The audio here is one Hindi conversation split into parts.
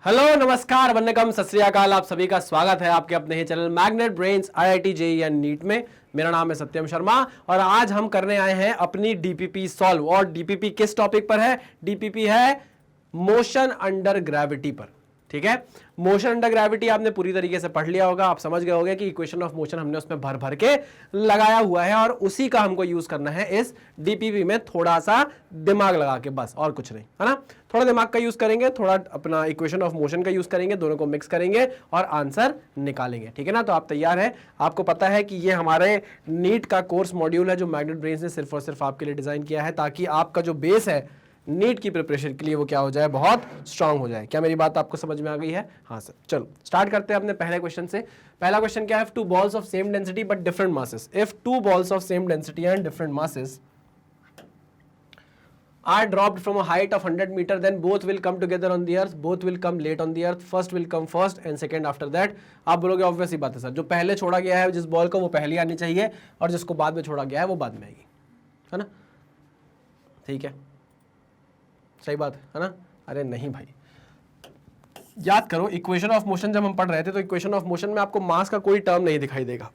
हेलो नमस्कार वंदनकम सत श्री अकाल। आप सभी का स्वागत है आपके अपने ही channel magnet brains IIT JEE and NEET में। मेरा नाम है सत्यम शर्मा और आज हम करने आए हैं अपनी DPP सॉल्व। और DPP किस टॉपिक पर है? DPP है मोशन अंडर ग्रेविटी पर। ठीक है, मोशन अंडर ग्रेविटी आपने पूरी तरीके से पढ़ लिया होगा। आप समझ गए होंगे कि इक्वेशन ऑफ मोशन हमने उसमें भर भर के लगाया हुआ है और उसी का हमको यूज करना है इस DPP में। थोड़ा सा दिमाग लगा के, बस और कुछ नहीं, है ना। थोड़ा दिमाग का यूज करेंगे, थोड़ा अपना इक्वेशन ऑफ मोशन का यूज करेंगे, दोनों को मिक्स करेंगे और आंसर निकालेंगे। ठीक है ना, तो आप तैयार हैं? आपको पता है कि ये हमारे नीट का कोर्स मॉड्यूल है जो मैग्नेट ब्रेन्स ने सिर्फ और सिर्फ आपके लिए डिजाइन किया है, ताकि आपका जो बेस है नीट की प्रिपरेशन के लिए वो क्या हो जाए, बहुत स्ट्रांग हो जाए। क्या मेरी बात आपको समझ में आ गई है? हाँ सर, चलो स्टार्ट करते हैं अपने पहले क्वेश्चन से। पहला क्वेश्चन क्या है? If two balls of same density but different masses, if two balls of same density and different masses are dropped from a height of 100 meter, then both will come together on the earth, both will come late on the earth, first will come first and second after that। आप बोलोगे ऑब्वियस ही बात है सर, जो पहले छोड़ा गया है जिस बॉल को वो पहले आनी चाहिए और जिसको बाद में छोड़ा गया है वो बाद में आएगी, है ना। ठीक है, सही बात है ना। अरे नहीं भाई, याद करो इक्वेशन ऑफ मोशन जब हम पढ़ रहे थे तो इक्वेशन ऑफ मोशन में आपको मास का कोई टर्म नहीं दिखाई देगा।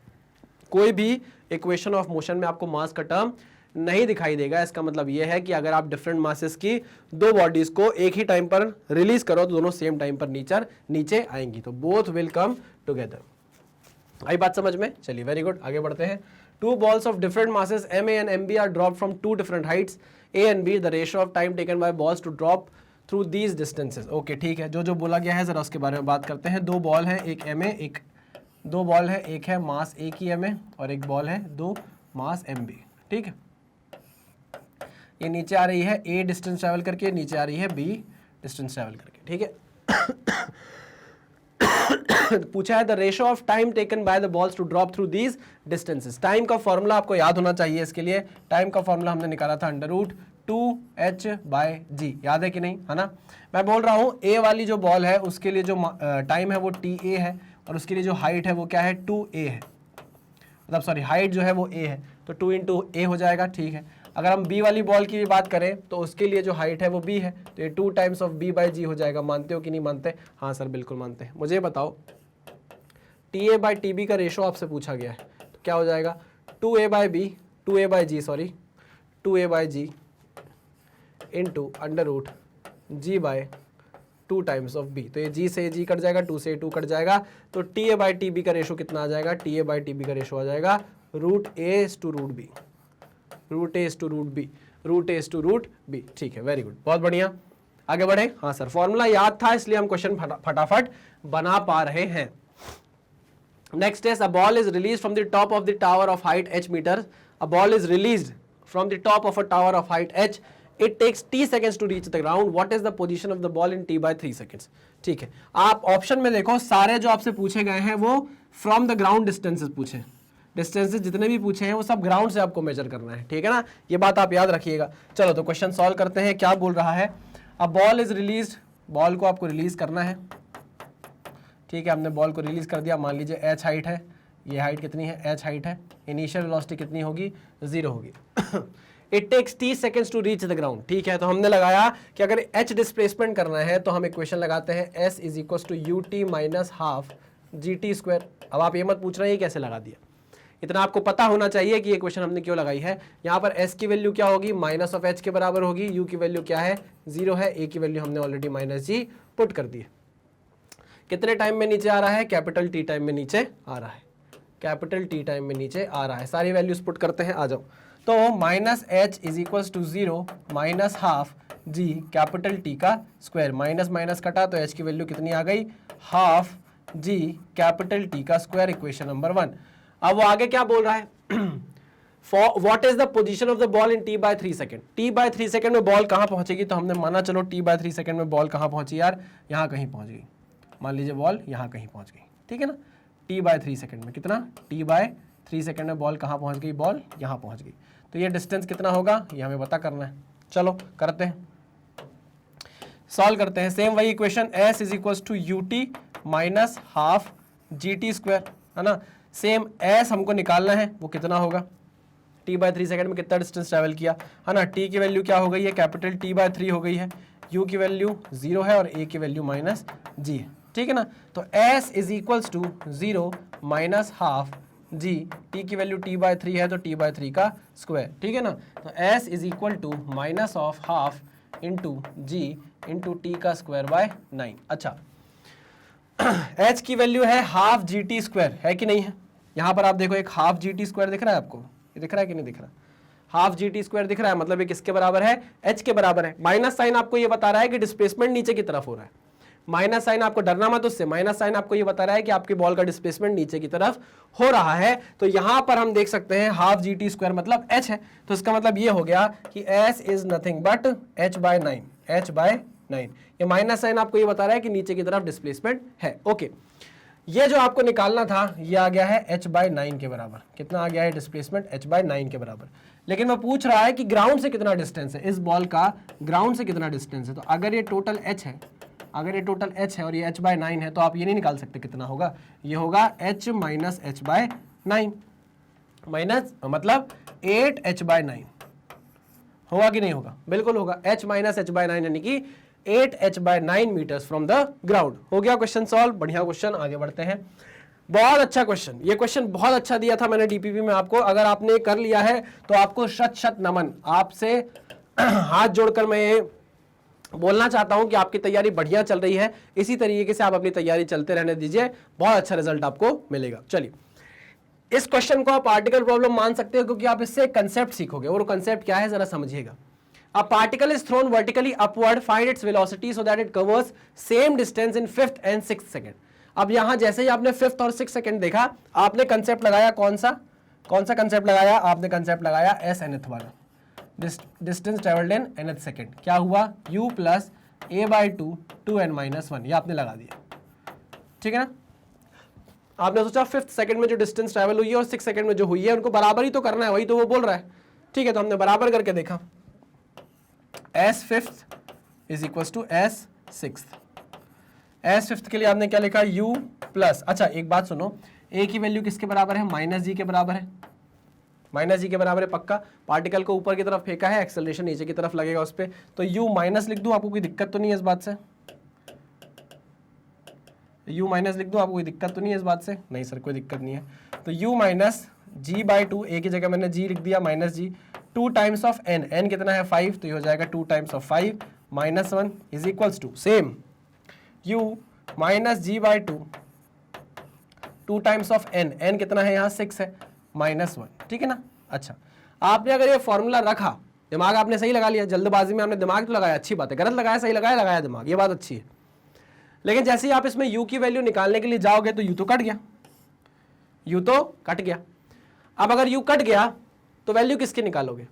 कोई भी इक्वेशन ऑफ मोशन में आपको मास का टर्म नहीं दिखाई देगा। इसका मतलब यह है कि अगर आप डिफरेंट मासेस की दो बॉडीज को एक ही टाइम पर रिलीज करो तो दोनों सेम टाइम पर नीचे आएंगी, तो बोथ विल कम टुगेदर। आई बात समझ में? चलिए वेरी गुड, आगे बढ़ते हैं। Two balls of different masses MA and MB are drop from two different heights A and B, the ratio of time taken by balls to drop through these distances. Okay ठीक है, जो जो बोला गया है जरा उसके बारे में बात करते हैं। दो बॉल है, एक MA, दो बॉल है, एक है मास A की MA और एक बॉल है दो मास MB। ठीक है, ये नीचे आ रही है A डिस्टेंस ट्रैवल करके, नीचे आ रही है B डिस्टेंस ट्रैवल करके। ठीक है, पूछा है the ratio of time taken by the balls to drop through these distances. Time का फॉर्मूला आपको याद होना चाहिए। इसके लिए टाइम का फॉर्मूला हमने निकाला था √2h/g, याद है कि नहीं, है ना। मैं बोल रहा हूँ A वाली जो बॉल है उसके लिए जो टाइम है वो TA है और उसके लिए जो हाइट है वो क्या है, 2A है। मतलब सॉरी, हाइट जो है वो A है तो 2 × A हो जाएगा। ठीक है, अगर हम B वाली बॉल की भी बात करें तो उसके लिए जो हाइट है वो B है, तो ये 2 टाइम्स ऑफ B/g हो जाएगा। मानते हो कि नहीं मानते? हाँ सर बिल्कुल मानते हैं। मुझे बताओ, TA/TB का रेशो आपसे पूछा गया है तो क्या हो जाएगा? 2A/g into √g/2 times of B। तो ये G से G कट जाएगा, 2 से 2 कट जाएगा, तो TA/TB का रेशो कितना आ जाएगा? TA/TB का रेशो आ जाएगा √A/√B, √A/√B। ठीक है, वेरी गुड, बहुत बढ़िया, आगे बढ़े। हाँ सर, फॉर्मूला याद था इसलिए हम क्वेश्चन फटाफट बना पा रहे हैं। Next is, a ball is release from the top of the tower of height h metre. A ball is released from the top of a tower of height h, it takes t seconds to reach the ground. What is the position of the ball in t/3 seconds? ठीक है, आप ऑप्शन में देखो, सारे जो आपसे पूछे गए हैं वो फ्रॉम द ग्राउंड डिस्टेंसेस पूछे। डिस्टेंसेस जितने भी पूछे हैं वो सब ग्राउंड से आपको मेजर करना है। ठीक है ना, ये बात आप याद रखिएगा। चलो तो क्वेश्चन सॉल्व करते हैं। क्या बोल रहा है? अब बॉल इज रिलीज, बॉल को आपको रिलीज करना है। ठीक है, हमने बॉल को रिलीज कर दिया। मान लीजिए h हाइट है, ये हाइट कितनी है? h हाइट है। इनिशियल वेलोसिटी कितनी होगी? 0 होगी। It takes t seconds to reach the ground. ठीक है, तो हमने लगाया कि अगर h डिस्प्लेसमेंट करना है तो हम इक्वेशन लगाते हैं s = ut - ½ gt²। अब आप ये मत पूछ रहे हैं कैसे लगा दिया, इतना आपको पता होना चाहिए कि ये क्वेश्चन हमने क्यों लगाई है। यहाँ पर s की वैल्यू क्या होगी? -h के बराबर होगी। u की वैल्यू क्या है? 0 है। a की वैल्यू हमने ऑलरेडी -g पुट कर दी है। कितने टाइम में नीचे आ रहा है? कैपिटल T टाइम में नीचे आ रहा है, कैपिटल T टाइम में नीचे आ रहा है। सारी वैल्यूज पुट करते हैं, आ जाओ। तो -h = 0 -½ g कैपिटल T का स्क्वायर, माइनस माइनस कटा तो h की वैल्यू कितनी आ गई? ½ g कैपिटल T का स्क्वायर, इक्वेशन नंबर 1। अब वो आगे क्या बोल रहा है? What is the position of the ball in t/3 second. t/3 second में बॉल कहां पहुंचेगी? तो हमने माना चलो t/3 सेकंड में बॉल कहां पहुंची यार? यहां कहीं पहुंच गई। मान लीजिए बॉल यहां कहीं पहुंच गई। ठीक है ना, t/3 सेकंड में कितना? t/3 सेकंड में बॉल कहां पहुंच गई? बॉल यहां पहुंच गई। तो ये डिस्टेंस कितना होगा ये हमें पता करना है। चलो करते हैं, सॉल्व करते हैं। सेम वही इक्वेशन, s = ut - ½ gt², है ना। सेम s हमको निकालना है, वो कितना होगा? t/3 सेकंड में कितना डिस्टेंस ट्रैवल किया, है ना। t की वैल्यू क्या हो गई है? कैपिटल T/3 हो गई है। u की वैल्यू 0 है और a की वैल्यू माइनस g है, ठीक है ना। तो s is equals to 0 minus half g, t की वैल्यू t/3 है तो t/3 का स्क्वायर, ठीक है ना। तो s is equal to minus of half into g into t का स्क्वायर बाय 9। अच्छा, h की वैल्यू है हाफ जी टी स्क्वायर, है कि नहीं है। यहां पर आप देखो एक हाफ जी टी स्क्वायर दिख रहा है आपको, ये दिख रहा है कि नहीं दिख रहा, हाफ जी टी स्क्वायर दिख रहा है, मतलब ये किसके बराबर है, h के बराबर है। माइनस साइन आपको ये बता रहा है कि डिस्प्लेसमेंट नीचे की तरफ हो रहा है, माइनस साइन आपको डरना मत उससे, माइनस साइन आपको ये बता रहा है कि आपकी बॉल का डिस्प्लेसमेंट नीचे की तरफ हो रहा है। तो यहां पर हम देख सकते हैं हाफ जी टी स्क्वायर मतलब h है, तो इसका मतलब ये हो गया कि s is nothing but h/9, h/9। ये माइनस साइन आपको ये बता रहा है कि नीचे की तरफ डिस्प्लेसमेंट है। ओके, ये जो आपको निकालना था ये आ गया है h/9 के बराबर। कितना आ गया है डिस्प्लेसमेंट, h/9 के बराबर। लेकिन मैं पूछ रहा है कि ग्राउंड से कितना डिस्टेंस है, इस बॉल का ग्राउंड से कितना डिस्टेंस है। तो अगर ये टोटल h है, अगर ये टोटल h है और ये h/9 है, तो आप ये नहीं निकाल सकते कितना होगा, ये होगा h माइनस h/9 माइनस मतलब 8h/9 होगा कि नहीं होगा, बिल्कुल होगा, h माइनस h/9 यानी कि 8h/9 metres from the ground. हो गया क्वेश्चन सॉल्व, बढ़िया क्वेश्चन, आगे बढ़ते हैं। बहुत अच्छा क्वेश्चन, ये क्वेश्चन बहुत अच्छा दिया था मैंने डीपीपी में आपको, अगर आपने कर लिया है तो आपको शत शत नमन, आपसे हाथ जोड़कर मैं ये बोलना चाहता हूं कि आपकी तैयारी बढ़िया चल रही है, इसी तरीके से आप अपनी तैयारी चलते रहने दीजिए, बहुत अच्छा रिजल्ट आपको मिलेगा। चलिए, इस क्वेश्चन को आप पार्टिकल प्रॉब्लम मान सकते हो क्योंकि आप इससे कंसेप्ट सीखोगे, और कंसेप्ट क्या है जरा समझिएगा। A particle is thrown vertically upward, find its velocity so that it covers same distance in 5th and 6th second। अब यहां जैसे ही आपने 5th और 6th सेकंड देखा, आपने कंसेप्ट लगाया कौन सा कंसेप्ट लगाया, आपने कंसेप्ट लगाया s nth वाला, distance travelled in nth second. क्या हुआ, u प्लस a/2 2n-1, ये आपने लगा दिया, ठीक है ना। आपने सोचा 5th सेकंड में जो डिस्टेंस ट्रेवल हुई है और 6th सेकंड में जो हुई है उनको बराबर ही तो करना है, वही तो वो बोल रहा है, ठीक है। तो हमने बराबर करके देखा, s fifth is equal to s sixth. s fifth के लिए आपने क्या लिखा, u प्लस, अच्छा एक बात सुनो, a की वैल्यू किसके बराबर है, माइनस जी के बराबर है, माइनस जी के बराबर है पक्का। पार्टिकल को ऊपर की तरफ फेंका है, एक्सेलरेशन नीचे की तरफ लगेगा उस पर, तो u माइनस लिख दूं, आपको कोई दिक्कत तो नहीं है इस बात से, u माइनस लिख दूं, आपको कोई दिक्कत तो नहीं है इस बात से, नहीं सर कोई दिक्कत नहीं है। तो u माइनस g/2, a की जगह मैंने g लिख दिया minus g, 2 times of n, n कितना है 5, तो ये हो जाएगा 2 times of 5 minus 1 is equals to same u minus g/2 2 times of n, n कितना है यहाँ 6 है माइनस 1, ठीक है ना। अच्छा, आपने अगर ये फॉर्मूला रखा, दिमाग आपने सही लगा लिया, जल्दबाजी में आपने दिमाग तो लगाया, अच्छी बात है, गलत लगाया सही लगाया दिमाग, ये बात अच्छी है। लेकिन जैसे ही आप इसमें u की वैल्यू निकालने के लिए जाओगे तो u तो कट गया, u तो कट गया। अब अगर u कट गया तो वैल्यू किसकी निकालोगे,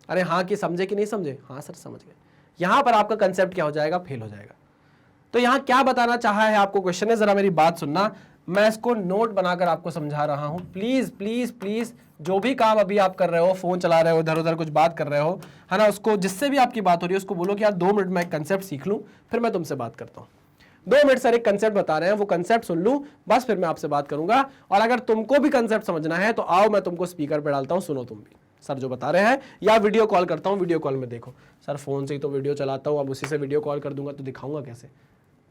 अरे हाँ कि समझे कि नहीं समझे, हाँ सर समझ गए। यहां पर आपका कंसेप्ट क्या हो जाएगा, फेल हो जाएगा। तो यहां क्या बताना चाहा है आपको क्वेश्चन है, जरा मेरी बात सुनना, मैं इसको नोट बनाकर आपको समझा रहा हूं। प्लीज प्लीज प्लीज जो भी काम अभी आप कर रहे हो, फोन चला रहे हो, इधर उधर कुछ बात कर रहे हो, है ना, उसको जिससे भी आपकी बात हो रही है उसको बोलो कि यार 2 मिनट में एक कंसेप्ट सीख लूं, फिर मैं तुमसे बात करता हूं। 2 मिनट सर एक कंसेप्ट बता रहे हैं, वो कंसेप्ट सुन लूं, बस फिर मैं आपसे बात करूंगा। और अगर तुमको भी कंसेप्ट समझना है तो आओ, मैं तुमको स्पीकर पे डालता हूं, सुनो तुम भी सर जो बता रहे हैं, या वीडियो कॉल करता हूं, वीडियो कॉल में देखो। सर फोन से ही तो वीडियो चलाता हूं, अब उसी से वीडियो कॉल कर दूंगा तो दिखाऊंगा कैसे,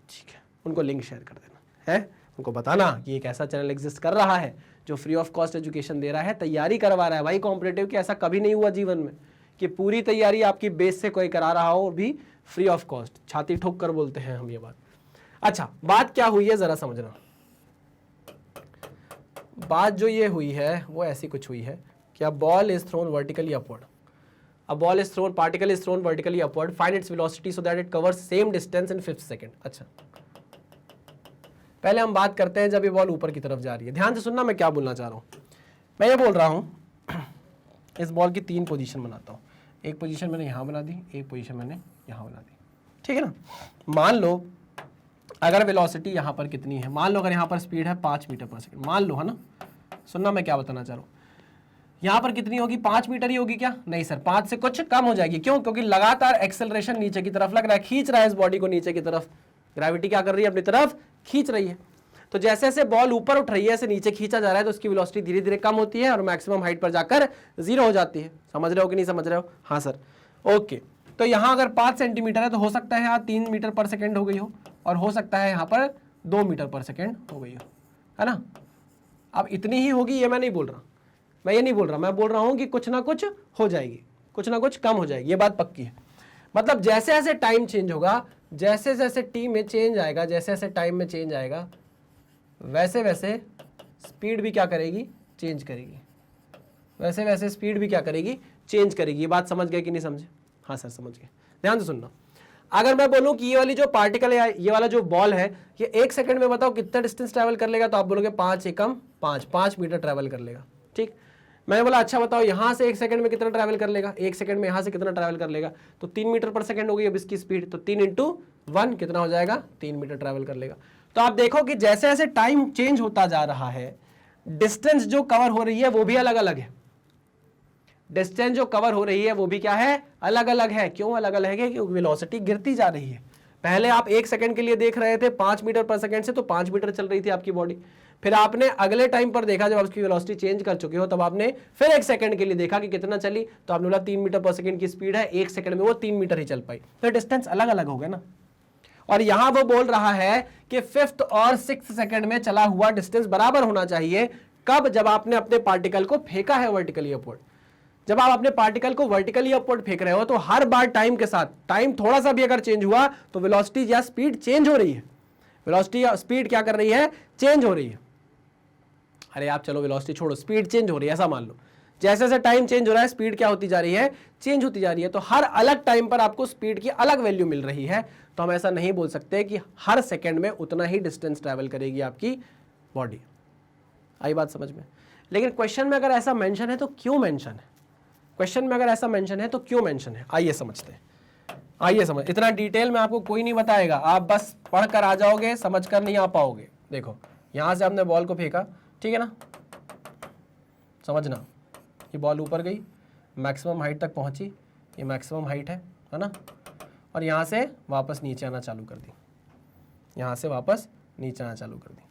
ठीक है। उनको लिंक शेयर कर देना है, उनको बताना कि एक ऐसा चैनल एग्जिस्ट कर रहा है जो फ्री ऑफ कॉस्ट एजुकेशन दे रहा है, तैयारी करवा रहा है भाई कॉम्पिटेटिव की। ऐसा कभी नहीं हुआ जीवन में कि पूरी तैयारी आपकी बेस से कोई करा रहा हो, भी फ्री ऑफ कॉस्ट। छाती ठोक कर बोलते हैं हम ये बात। अच्छा, बात क्या हुई है जरा समझना। बात जो ये हुई है वो ऐसी कुछ हुई है कि अ ball is thrown vertically upward, a ball is throne, particle is thrown vertically upward, find its velocity so that it covers same distance in 5th second. अच्छा, पहले हम बात करते हैं जब ये बॉल ऊपर की तरफ जा रही है। ध्यान से सुनना मैं क्या बोलना चाह रहा हूं। मैं ये बोल रहा हूं इस बॉल की 3 पोजीशन बनाता हूं, एक पोजीशन मैंने यहां बना दी, एक पोजीशन मैंने यहां बना दी, ठीक है ना। मान लो अगर वेलोसिटी यहां पर कितनी है, मान लो अगर यहां पर स्पीड है 5 मीटर पर सेकंड, मान लो, है ना। सुनना मैं क्या बताना चाह रहा हूं, यहां पर कितनी होगी, 5 मीटर ही होगी क्या, नहीं सर 5 से कुछ कम हो जाएगी। क्यों, क्योंकि लगातार एक्सेलरेशन नीचे की तरफ लग रहा है, खींच रहा है इस बॉडी को नीचे की तरफ, ग्रेविटी क्या कर रही है, अपनी तरफ खींच रही है। तो जैसे जैसे बॉल ऊपर उठ रही है, ऐसे नीचे खींचा जा रहा है, तो उसकी वेलोसिटी धीरे धीरे कम होती है और मैक्सिमम हाइट पर जाकर 0 हो जाती है। समझ रहे हो कि नहीं समझ रहे हो, हाँ सर, ओके। तो यहां अगर 5 सेंटीमीटर है तो हो सकता है यहाँ 3 मीटर पर सेकेंड हो गई हो, और हो सकता है यहाँ पर 2 मीटर पर सेकेंड हो गई हो, है ना। अब इतनी ही होगी ये मैं नहीं बोल रहा, मैं ये नहीं बोल रहा, मैं बोल रहा हूं कि कुछ ना कुछ हो जाएगी, कुछ ना कुछ कम हो जाएगी, ये बात पक्की है। मतलब जैसे जैसे टाइम चेंज होगा, जैसे जैसे टी में चेंज आएगा, जैसे जैसे टाइम में चेंज आएगा, वैसे वैसे स्पीड भी क्या करेगी, चेंज करेगी, वैसे वैसे स्पीड भी क्या करेगी, चेंज करेगी। ये बात समझ गए कि नहीं समझे? हाँ सर समझ गए। ध्यान से सुनना, अगर मैं बोलूं कि ये वाली जो पार्टिकल है, ये वाला जो बॉल है, ये 1 सेकंड में बताओ कितना डिस्टेंस ट्रैवल कर लेगा, तो आप बोलोगे 5 एकम 5 मीटर ट्रैवल कर लेगा। ठीक, मैंने बोला अच्छा बताओ यहां से 1 सेकंड में कितना ट्रैवल कर लेगा, 1 सेकंड में यहां से कितना ट्रैवल कर लेगा, तो 3 मीटर पर सेकंड हो गई अब इसकी स्पीड, तो 3 × 1 कितना हो जाएगा, 3 मीटर ट्रैवल कर लेगा। तो आप देखो कि जैसे जैसे टाइम चेंज होता जा रहा है, डिस्टेंस जो कवर हो रही है वो भी अलग अलग है, डिस्टेंस जो कवर हो रही है वो भी क्या है, अलग अलग है। क्यों अलग अलग है? क्योंकि वेलोसिटी गिरती जा रही है। पहले आप 1 सेकंड के लिए देख रहे थे 5 मीटर पर सेकंड से, तो 5 मीटर चल रही थी आपकी बॉडी। फिर आपने अगले टाइम पर देखा, जब आपकी वेलोसिटी चेंज कर चुके हो, तब आपने फिर 1 सेकंड के लिए देखा कि कितना चली, तो आपने बोला 3 मीटर पर सेकंड की स्पीड है, 1 सेकंड में वो 3 मीटर ही चल पाई। तो डिस्टेंस अलग अलग हो गया ना। और यहां वो बोल रहा है कि 5th और 6th सेकंड में चला हुआ डिस्टेंस बराबर होना चाहिए। कब? जब आपने अपने पार्टिकल को फेंका है वर्टिकली अपवर्ड। जब आप अपने पार्टिकल को वर्टिकली अपवर्ड फेंक रहे हो, तो हर बार टाइम के साथ, टाइम थोड़ा सा भी अगर चेंज हुआ तो वेलोसिटी या स्पीड चेंज हो रही है। वेलोसिटी या स्पीड क्या कर रही है, चेंज हो रही है। अरे आप चलो वेलोसिटी छोड़ो, स्पीड चेंज हो रही है, ऐसा मान लो। जैसे जैसे टाइम चेंज हो रहा है, स्पीड क्या होती जा रही है, चेंज होती जा रही है। तो हर अलग टाइम पर आपको स्पीड की अलग वैल्यू मिल रही है। तो हम ऐसा नहीं बोल सकते कि हर सेकेंड में उतना ही डिस्टेंस ट्रैवल करेगी आपकी बॉडी। आई बात समझ में? लेकिन क्वेश्चन में अगर ऐसा मेंशन है तो क्यों मेंशन है? क्वेश्चन में अगर ऐसा मेंशन है तो क्यों मेंशन है? आइए समझते हैं, आइए समझ। इतना डिटेल में आपको कोई नहीं बताएगा, आप बस पढ़कर आ जाओगे, समझकर नहीं आ पाओगे। देखो यहां से हमने बॉल को फेंका, ठीक है ना, समझना, ये बॉल ऊपर गई, मैक्सिमम हाइट तक पहुंची, ये मैक्सिमम हाइट है ना, और यहाँ से वापस नीचे आना चालू कर दी, यहाँ से वापस नीचे आना चालू कर दी,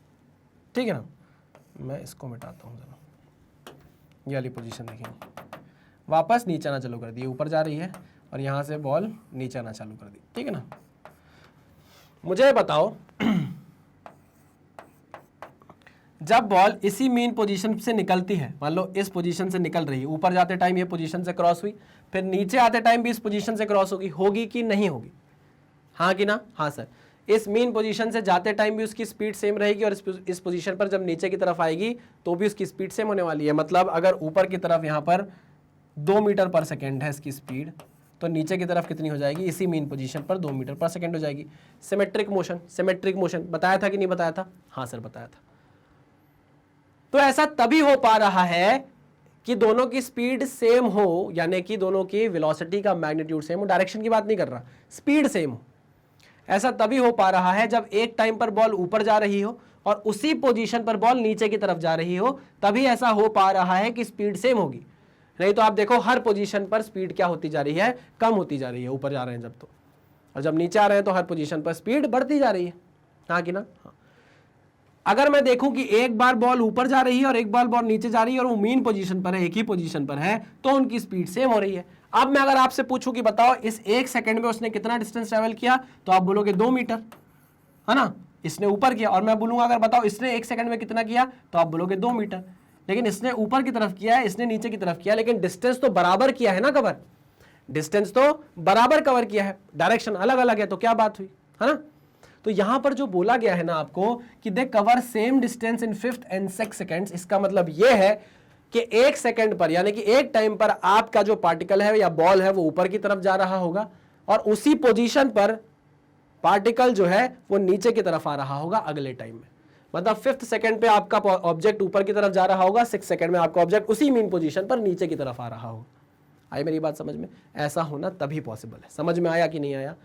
ठीक है ना। मैं इसको मिटाता हूँ जरा, ये वाली पोजीशन देखेंगे, वापस नीचे आना चालू कर दी, ऊपर जा रही है, और यहाँ से बॉल नीचे आना चालू कर दी, ठीक है ना। मुझे बताओ जब बॉल इसी मेन पोजीशन से निकलती है, मान लो इस पोजीशन से निकल रही है, ऊपर जाते टाइम ये पोजीशन से क्रॉस हुई, फिर नीचे आते टाइम भी इस पोजीशन से क्रॉस होगी, होगी कि नहीं होगी? हाँ कि ना? हाँ सर। इस मेन पोजीशन से जाते टाइम भी उसकी स्पीड सेम रहेगी, और इस पोजीशन पर जब नीचे की तरफ आएगी तो भी उसकी स्पीड सेम होने वाली है। मतलब अगर ऊपर की तरफ यहाँ पर 2 मीटर पर सेकेंड है इसकी स्पीड, तो नीचे की तरफ कितनी हो जाएगी, इसी मेन पोजीशन पर 2 मीटर पर सेकेंड हो जाएगी। सिमेट्रिक मोशन, सिमेट्रिक मोशन बताया था कि नहीं बताया था? हाँ सर बताया था। तो ऐसा तभी हो पा रहा है कि दोनों की स्पीड सेम हो, यानी कि दोनों की वेलोसिटी का मैग्नीट्यूड सेम हो, डायरेक्शन की बात नहीं कर रहा, स्पीड सेम हो। ऐसा तभी हो पा रहा है जब एक टाइम पर बॉल ऊपर जा रही हो और उसी पोजीशन पर बॉल नीचे की तरफ जा रही हो, तभी ऐसा हो पा रहा है कि स्पीड सेम होगी। नहीं तो आप देखो हर पोजीशन पर स्पीड क्या होती जा रही है, कम होती जा रही है, ऊपर जा रहे हैं जब तो, और जब नीचे आ रहे हैं तो हर पोजीशन पर स्पीड बढ़ती जा रही है। हाँ कि ना? हाँ। अगर मैं देखूं कि एक बार बॉल ऊपर जा रही है और एक बार बॉल नीचे जा रही है और वो मेन पोजीशन पर है, एक ही पोजीशन पर है, तो उनकी स्पीड सेम हो रही है। अब मैं अगर आपसे पूछूं कि बताओ इस 1 सेकंड में उसने कितना डिस्टेंस ट्रैवल किया, तो आप बोलोगे 2 मीटर, है ना, इसने ऊपर किया। और मैं बोलूंगा अगर बताओ इसने 1 सेकंड में कितना किया, तो आप बोलोगे 2 मीटर। लेकिन इसने ऊपर की तरफ किया है, इसने नीचे की तरफ किया, लेकिन डिस्टेंस तो बराबर किया है ना कवर, डिस्टेंस तो बराबर कवर किया है, डायरेक्शन अलग अलग है, तो क्या बात हुई, है ना। तो यहां पर जो बोला गया है ना आपको कि they cover same distance in 5th and 6th seconds, इसका मतलब यह है कि 1 सेकंड पर, यानी कि एक टाइम पर आपका जो पार्टिकल है या बॉल है वो ऊपर की तरफ जा रहा होगा, और उसी पोजीशन पर पार्टिकल जो है वो नीचे की तरफ आ रहा होगा अगले टाइम में। मतलब 5th सेकंड पे आपका ऑब्जेक्ट ऊपर की तरफ जा रहा होगा, 6th सेकंड में आपका ऑब्जेक्ट उसी मेन पोजीशन पर नीचे की तरफ आ रहा होगा। आई मेरी बात समझ में? ऐसा होना तभी पॉसिबल है। समझ में आया कि नहीं आया?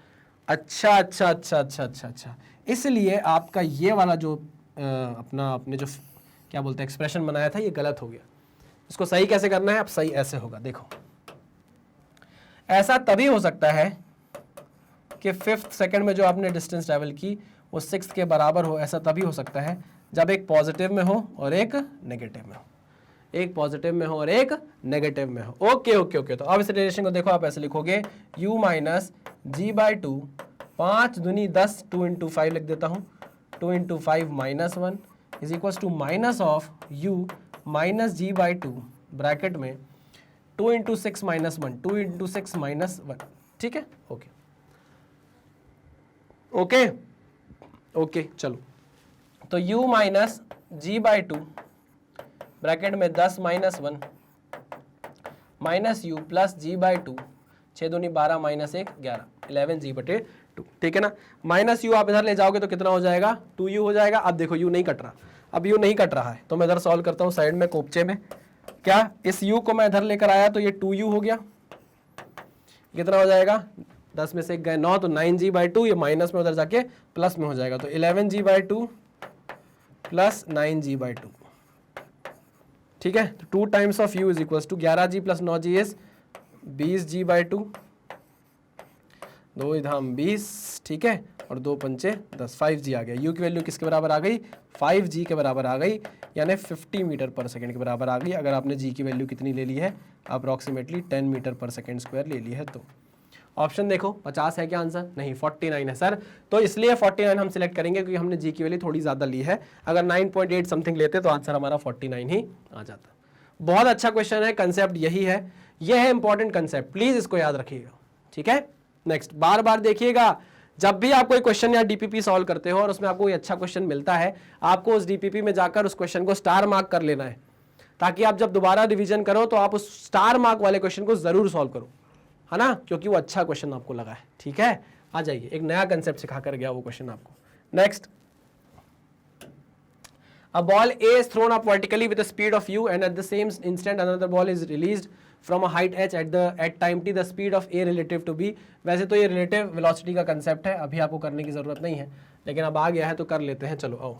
अच्छा अच्छा अच्छा अच्छा अच्छा अच्छा। इसलिए आपका ये वाला जो आपने जो क्या बोलते हैं एक्सप्रेशन बनाया था, ये गलत हो गया। इसको सही कैसे करना है? अब सही ऐसे होगा, देखो ऐसा तभी हो सकता है कि 5th सेकंड में जो आपने डिस्टेंस ट्रैवल की वो 6th के बराबर हो। ऐसा तभी हो सकता है जब एक पॉजिटिव में हो और एक नेगेटिव में हो। एक पॉजिटिव में हो और एक नेगेटिव में हो। ओके ओके ओके, तो अब इस रिलेशन को देखो, आप ऐसे लिखोगे u minus g by two, 5 दूनी 10, 2 इंटू 5 लिख देता हूँ, 2 into 5 minus 1 is equal to minus of u minus g by two bracket में 2 इंटू 6 माइनस 1, 2 इंटू 6 माइनस 1। ठीक है, ओके ओके ओके, चलो तो u minus g by two bracket में 10 minus 1 minus u plus g by two, 6 दूनी 12 माइनस 1 11, 11 जी बटे 2। ठीक है ना, माइनस यू आप इधर ले जाओगे तो कितना हो जाएगा, 2u हो जाएगा। अब देखो u नहीं कट रहा, अब u नहीं कट रहा है तो मैं इधर सॉल्व करता हूँ साइड में कोपचे में। क्या इस u को मैं इधर लेकर आया तो ये 2u हो गया, कितना हो जाएगा, 10 में से 1 गए 9, तो 9g बाई टू, ये माइनस में उधर जाके प्लस में हो जाएगा, तो 11g by two plus 9g by two. ठीक है, तो 2 times of u is equal to 11g plus 9g is 20g by two, 2 धाम 20, ठीक है, और 2 पंचे 10, 5g आ गया। u की वैल्यू किसके बराबर आ गई, 5g के बराबर आ गई, यानी 50 मीटर पर सेकंड के बराबर आ गई। अगर आपने g की वैल्यू कितनी ले ली है, अप्रॉक्सीमेटली 10 मीटर पर सेकंड स्क्वायर ले ली है। तो ऑप्शन देखो 50 है क्या आंसर, नहीं 49 है सर, तो इसलिए 49 हम सिलेक्ट करेंगे क्योंकि हमने जी की वैल्यू थोड़ी ज़्यादा ली है। अगर 9.8 समथिंग लेते तो आंसर हमारा 49 ही आ जाता। बहुत अच्छा क्वेश्चन है, कंसेप्ट यही है, यह है इंपॉर्टेंट कंसेप्ट, प्लीज इसको याद रखिएगा। ठीक है, नेक्स्ट, बार बार देखिएगा, जब भी आप कोई क्वेश्चन या डीपीपी सॉल्व करते हो और उसमें आपको कोई अच्छा क्वेश्चन मिलता है, आपको उस डीपीपी में जाकर उस क्वेश्चन को स्टार मार्क कर लेना है, ताकि आप जब दोबारा रिवीजन करो तो आप उस स्टार मार्क वाले क्वेश्चन को जरूर सॉल्व करो, है ना, क्योंकि वो अच्छा क्वेश्चन आपको लगा है। ठीक है, आ जाइए, एक नया कंसेप्ट सिखा कर गया वो क्वेश्चन आपको। Next, a ball A is thrown up vertically with a speed of u and at the same instant another ball is released from a height h at time t, the speed of A relative to B। वैसे तो ये रिलेटिव वेलोसिटी का कंसेप्ट है, अभी आपको करने की जरूरत नहीं है, लेकिन अब आ गया है तो कर लेते हैं। चलो आओ,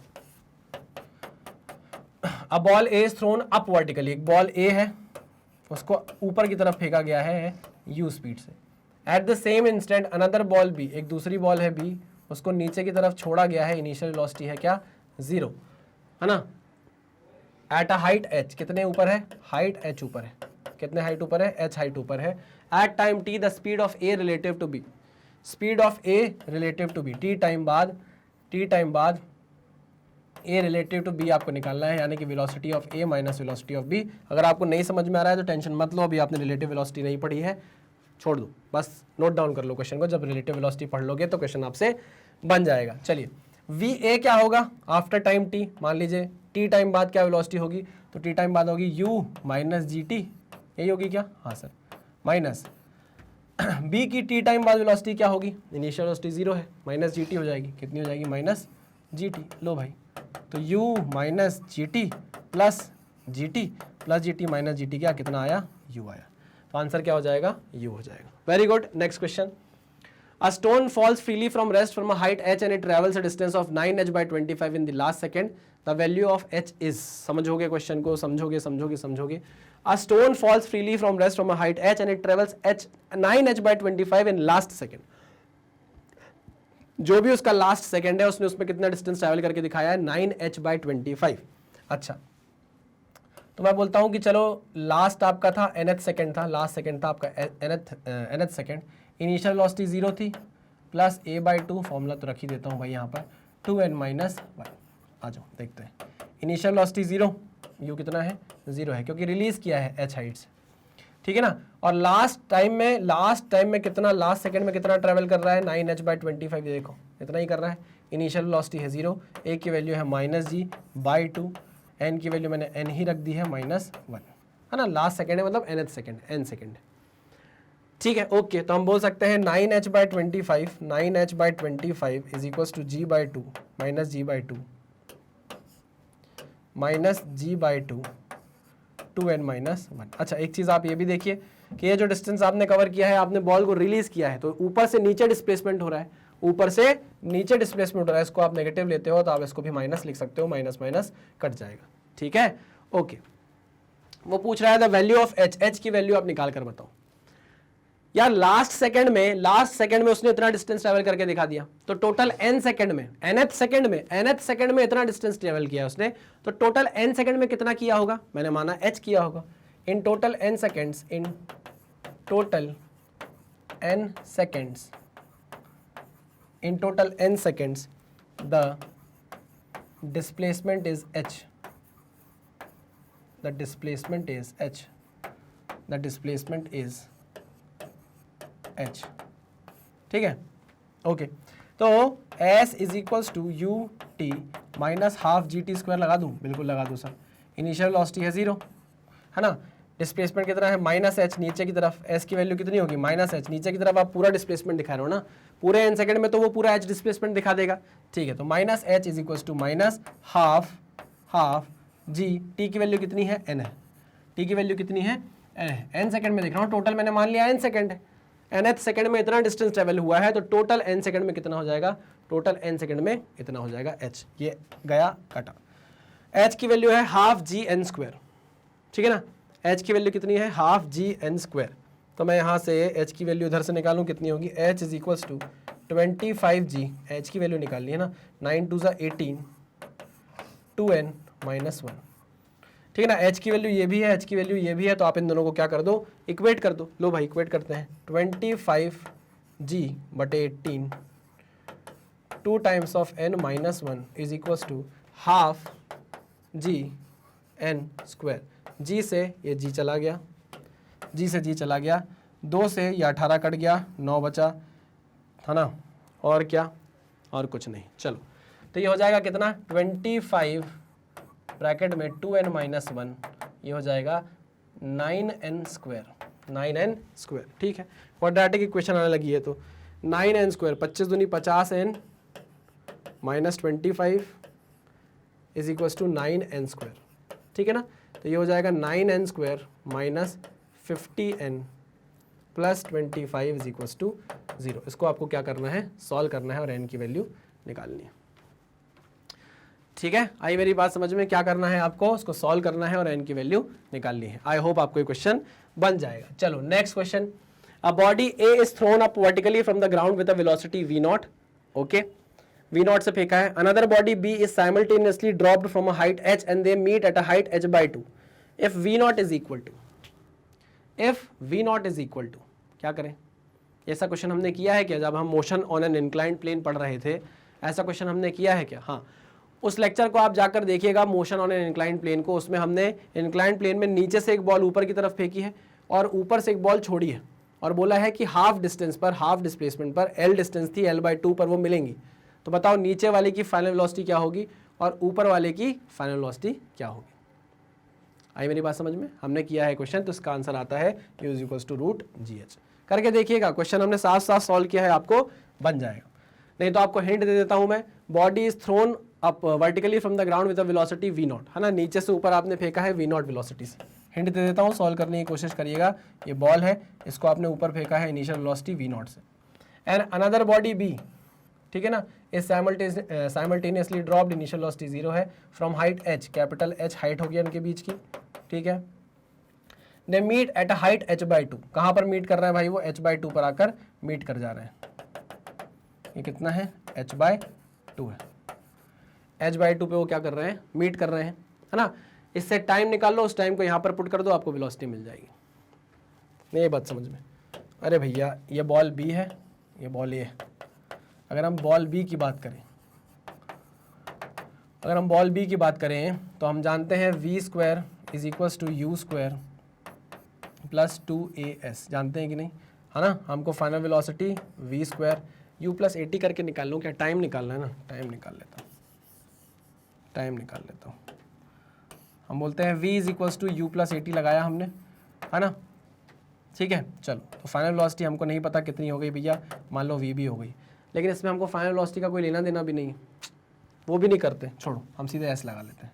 a ball A is thrown up vertically, एक बॉल A है, उसको ऊपर की तरफ फेंका गया है u स्पीड से। At the same instant another ball B, एक दूसरी बॉल है B, उसको नीचे की तरफ छोड़ा गया है, इनिशियल वेलोसिटी है क्या, 0, है ना, एट अ हाइट h, कितने ऊपर है, हाइट h ऊपर है, कितने हाइट ऊपर है, h हाइट ऊपर है। At time t the speed of A relative to B, speed of A relative to B, t time बाद A रिलेटिव टू B आपको निकालना है, यानी कि velocity of A minus velocity of B। अगर आपको नहीं समझ में आ रहा है तो टेंशन मत लो, अभी आपने रिलेटिव वेलोसिटी नहीं पढ़ी है, छोड़ दो, बस नोट डाउन कर लो क्वेश्चन को, जब रिलेटिव वेलोसिटी पढ़ लोगे तो क्वेश्चन आपसे बन जाएगा। चलिए, VA क्या होगा आफ्टर टाइम t, मान लीजिए t टाइम बाद क्या वेलोसिटी होगी, तो t टाइम बाद होगी u माइनस जी टी, यही होगी क्या, हाँ सर, माइनस B की t टाइम बाद वेलोसिटी क्या होगी, इनिशियल वेलोसिटी 0 है, माइनस जी टी हो जाएगी, कितनी हो जाएगी, माइनस जी टी। लो भाई, तो u minus g T plus G T minus g T, क्या कितना आया, u आया, तो आंसर क्या हो जाएगा, u हो जाएगा। Very good, next question. A stone falls freely from rest from a height h and it travels a distance of 9h by 25 in the last second. The value of h is, समझोगे क्वेश्चन को, समझोगे। A stone falls freely from rest from a height h and it travels 9h by 25 in last second. जो भी उसका लास्ट सेकंड है उसने उसमें कितना डिस्टेंस ट्रैवल करके दिखाया है, 9h by 25। अच्छा, तो मैं बोलता हूं कि चलो लास्ट आपका था nth सेकंड था, लास्ट सेकंड था आपका nth सेकंड, इनिशियल वेलोसिटी 0 थी, प्लस a बाई 2, फॉर्मूला तो रख ही देता हूँ भाई यहाँ पर, 2n माइनस 1। आ जाओ देखते हैं, इनिशियल वेलोसिटी 0, u कितना है, 0 है, क्योंकि रिलीज किया है h हाइट से, ठीक है ना, और लास्ट टाइम में कितना, लास्ट सेकंड में कितना ट्रैवल कर रहा है, 9h by 25, देखो इतना ही कर रहा है। इनिशियल वेलोसिटी है 0, a की वैल्यू है माइनस जी बाई 2, n की वैल्यू मैंने n ही रख दी है माइनस 1, है ना, लास्ट सेकंड है मतलब nth सेकंड, n सेकंड, ठीक है, ओके। तो हम बोल सकते हैं 9h by 25 is equal to g by 2 minus g by 2 minus g by 2 2n minus 1। अच्छा, एक चीज़ आप ये भी देखिए कि ये जो डिस्टेंस आपने कवर किया है, आपने बॉल को रिलीज किया है, तो ऊपर से नीचे डिस्प्लेसमेंट हो रहा है, इसको आप नेगेटिव लेते हो तो आप इसको भी माइनस लिख सकते हो, माइनस माइनस कट जाएगा, ठीक है, ओके। वो पूछ रहा है द वैल्यू ऑफ h की वैल्यू आप निकाल कर बताओ। यार लास्ट सेकंड में उसने इतना डिस्टेंस ट्रेवल करके दिखा दिया, तो टोटल n सेकंड में, nth सेकंड में इतना डिस्टेंस ट्रेवल किया उसने, तो टोटल n सेकंड में कितना किया होगा, मैंने माना h किया होगा, in total n seconds, in total n seconds the displacement is h, the displacement is h, the displacement is h, ठीक है, ओके। तो s is equals to u t minus half g t square लगा दूँ, बिल्कुल लगा दूँ सर। इनिशियल वेलोसिटी है 0, है ना, डिस्प्लेसमेंट कितना है माइनस एच, नीचे की तरफ s की वैल्यू कितनी होगी माइनस एच, नीचे की तरफ आप पूरा डिस्प्लेसमेंट दिखा रहे हो ना, पूरे n सेकंड में तो वो पूरा h डिस्प्लेसमेंट दिखा देगा, ठीक है। तो minus h is equals to minus half g, t की वैल्यू कितनी है n है, टी की वैल्यू कितनी है n है, n सेकंड में दिख रहा हूँ, टोटल मैंने मान लिया n सेकंड है, nth सेकंड में इतना डिस्टेंस ट्रेवल हुआ है, तो टोटल n सेकंड में कितना हो जाएगा, टोटल n सेकंड में इतना हो जाएगा h, ये गया कटा। h की वैल्यू है हाफ जी एन स्क्वायर, ठीक है ना, h की वैल्यू कितनी है हाफ जी एन स्क्वायर, तो मैं यहाँ से h की वैल्यू इधर से निकालूँ कितनी होगी, h is equals to 25g, h की वैल्यू निकालनी है ना, 9 2 18, 2n माइनस 1, ठीक है ना, h की वैल्यू ये भी है, h की वैल्यू ये भी है, तो आप इन दोनों को क्या कर दो, इक्वेट कर दो। लो भाई इक्वेट करते हैं, 25g बटे 18 2 times of n minus 1 is equals to half g n square, g से ये जी चला गया, जी से जी चला गया, 2 से ये 18 कट गया, 9 बचा, है ना, और क्या, और कुछ नहीं। चलो तो ये हो जाएगा कितना 25 ब्रैकेट में 2n माइनस 1, ये हो जाएगा 9n स्क्वायर, ठीक है। क्वाड्रेटिक इक्वेशन आने लगी है, तो 9n स्क्वायर 25 दूनी 50n minus 25 is equals to 9n square, ठीक है ना, तो ये हो जाएगा 9n square minus 50n plus 25 is equals to 0। इसको आपको क्या करना है, सॉल्व करना है और n की वैल्यू निकालनी है, ठीक है। आई मेरी बात समझ में, क्या करना है आपको, उसको सॉल्व करना है और n की वैल्यू निकालनी है। आई होप आपको ये क्वेश्चन बन जाएगा। चलो next question, a body A is thrown up vertically from the ground with a velocity v0, okay, v0 से फेंका है। Another body b is simultaneously dropped from a height h and they meet at a height h/2 if v0 is equal to, क्या करें, ऐसा क्वेश्चन हमने किया है क्या, जब हम motion on an inclined plane पढ़ रहे थे, ऐसा क्वेश्चन हमने किया है क्या, हाँ, उस लेक्चर को आप जाकर देखिएगा, motion on an inclined plane को, उसमें हमने इंक्लाइंड प्लेन में नीचे से एक बॉल ऊपर की तरफ फेंकी है और ऊपर से एक बॉल छोड़ी है, और बोला है कि हाफ डिस्टेंस पर, हाफ डिस्प्लेसमेंट पर, l डिस्टेंस थी, l/2 पर वो मिलेंगी, तो बताओ नीचे वाले की फाइनल वेलोसिटी क्या होगी और ऊपर वाले की फाइनल वेलोसिटी क्या होगी। आई मेरी बात समझ में, हमने किया है क्वेश्चन, तो इसका आंसर आता है u is equals to √gh। करके देखिएगा, क्वेश्चन हमने साथ साथ सॉल्व किया है, आपको बन जाएगा। नहीं तो आपको हिंट दे देता हूं मैं, body is thrown up vertically from the ground with a velocity v0, है ना, नीचे से ऊपर आपने फेंका है v0 वेलोसिटी से। हिंट दे देता हूं, सॉल्व करने की कोशिश करिएगा। ये बॉल है, इसको आपने ऊपर फेंका है इनिशियल वेलोसिटी v0 से, एंड अनदर बॉडी b, ठीक है ना, is simultaneously dropped, initial velocity 0 है, from height h, capital H height हो गया इनके बीच की, ठीक है। They meet at a height h/2, कहाँ पर मीट कर रहे हैं भाई, वो h/2 पर आकर मीट कर जा रहे हैं। ये कितना है, h/2 है, h/2 पे वो क्या कर रहे हैं, मीट कर रहे हैं, है ना। इससे टाइम निकाल लो, उस टाइम को यहाँ पर पुट कर दो, आपको वेलोसिटी मिल जाएगी। नहीं ये बात समझ में, अरे भैया ये बॉल b है, ये बॉल a है। अगर हम बॉल b की बात करें, तो हम जानते हैं v² is equals to u² plus 2as, जानते हैं कि नहीं, है ना। हमको final velocity v² u plus 80 करके निकाल लूँ, क्या टाइम निकालना है ना, टाइम निकाल लेता हूँ। हम बोलते हैं v is equals to u plus 80 लगाया हमने, है ना, ठीक है। चलो तो फाइनल वेलोसिटी हमको नहीं पता कितनी हो गई भैया, मान लो v भी हो गई, लेकिन इसमें हमको फाइनल वेलोसिटी का कोई लेना देना भी नहीं, वो भी नहीं करते, छोड़ो, हम सीधे s लगा लेते हैं।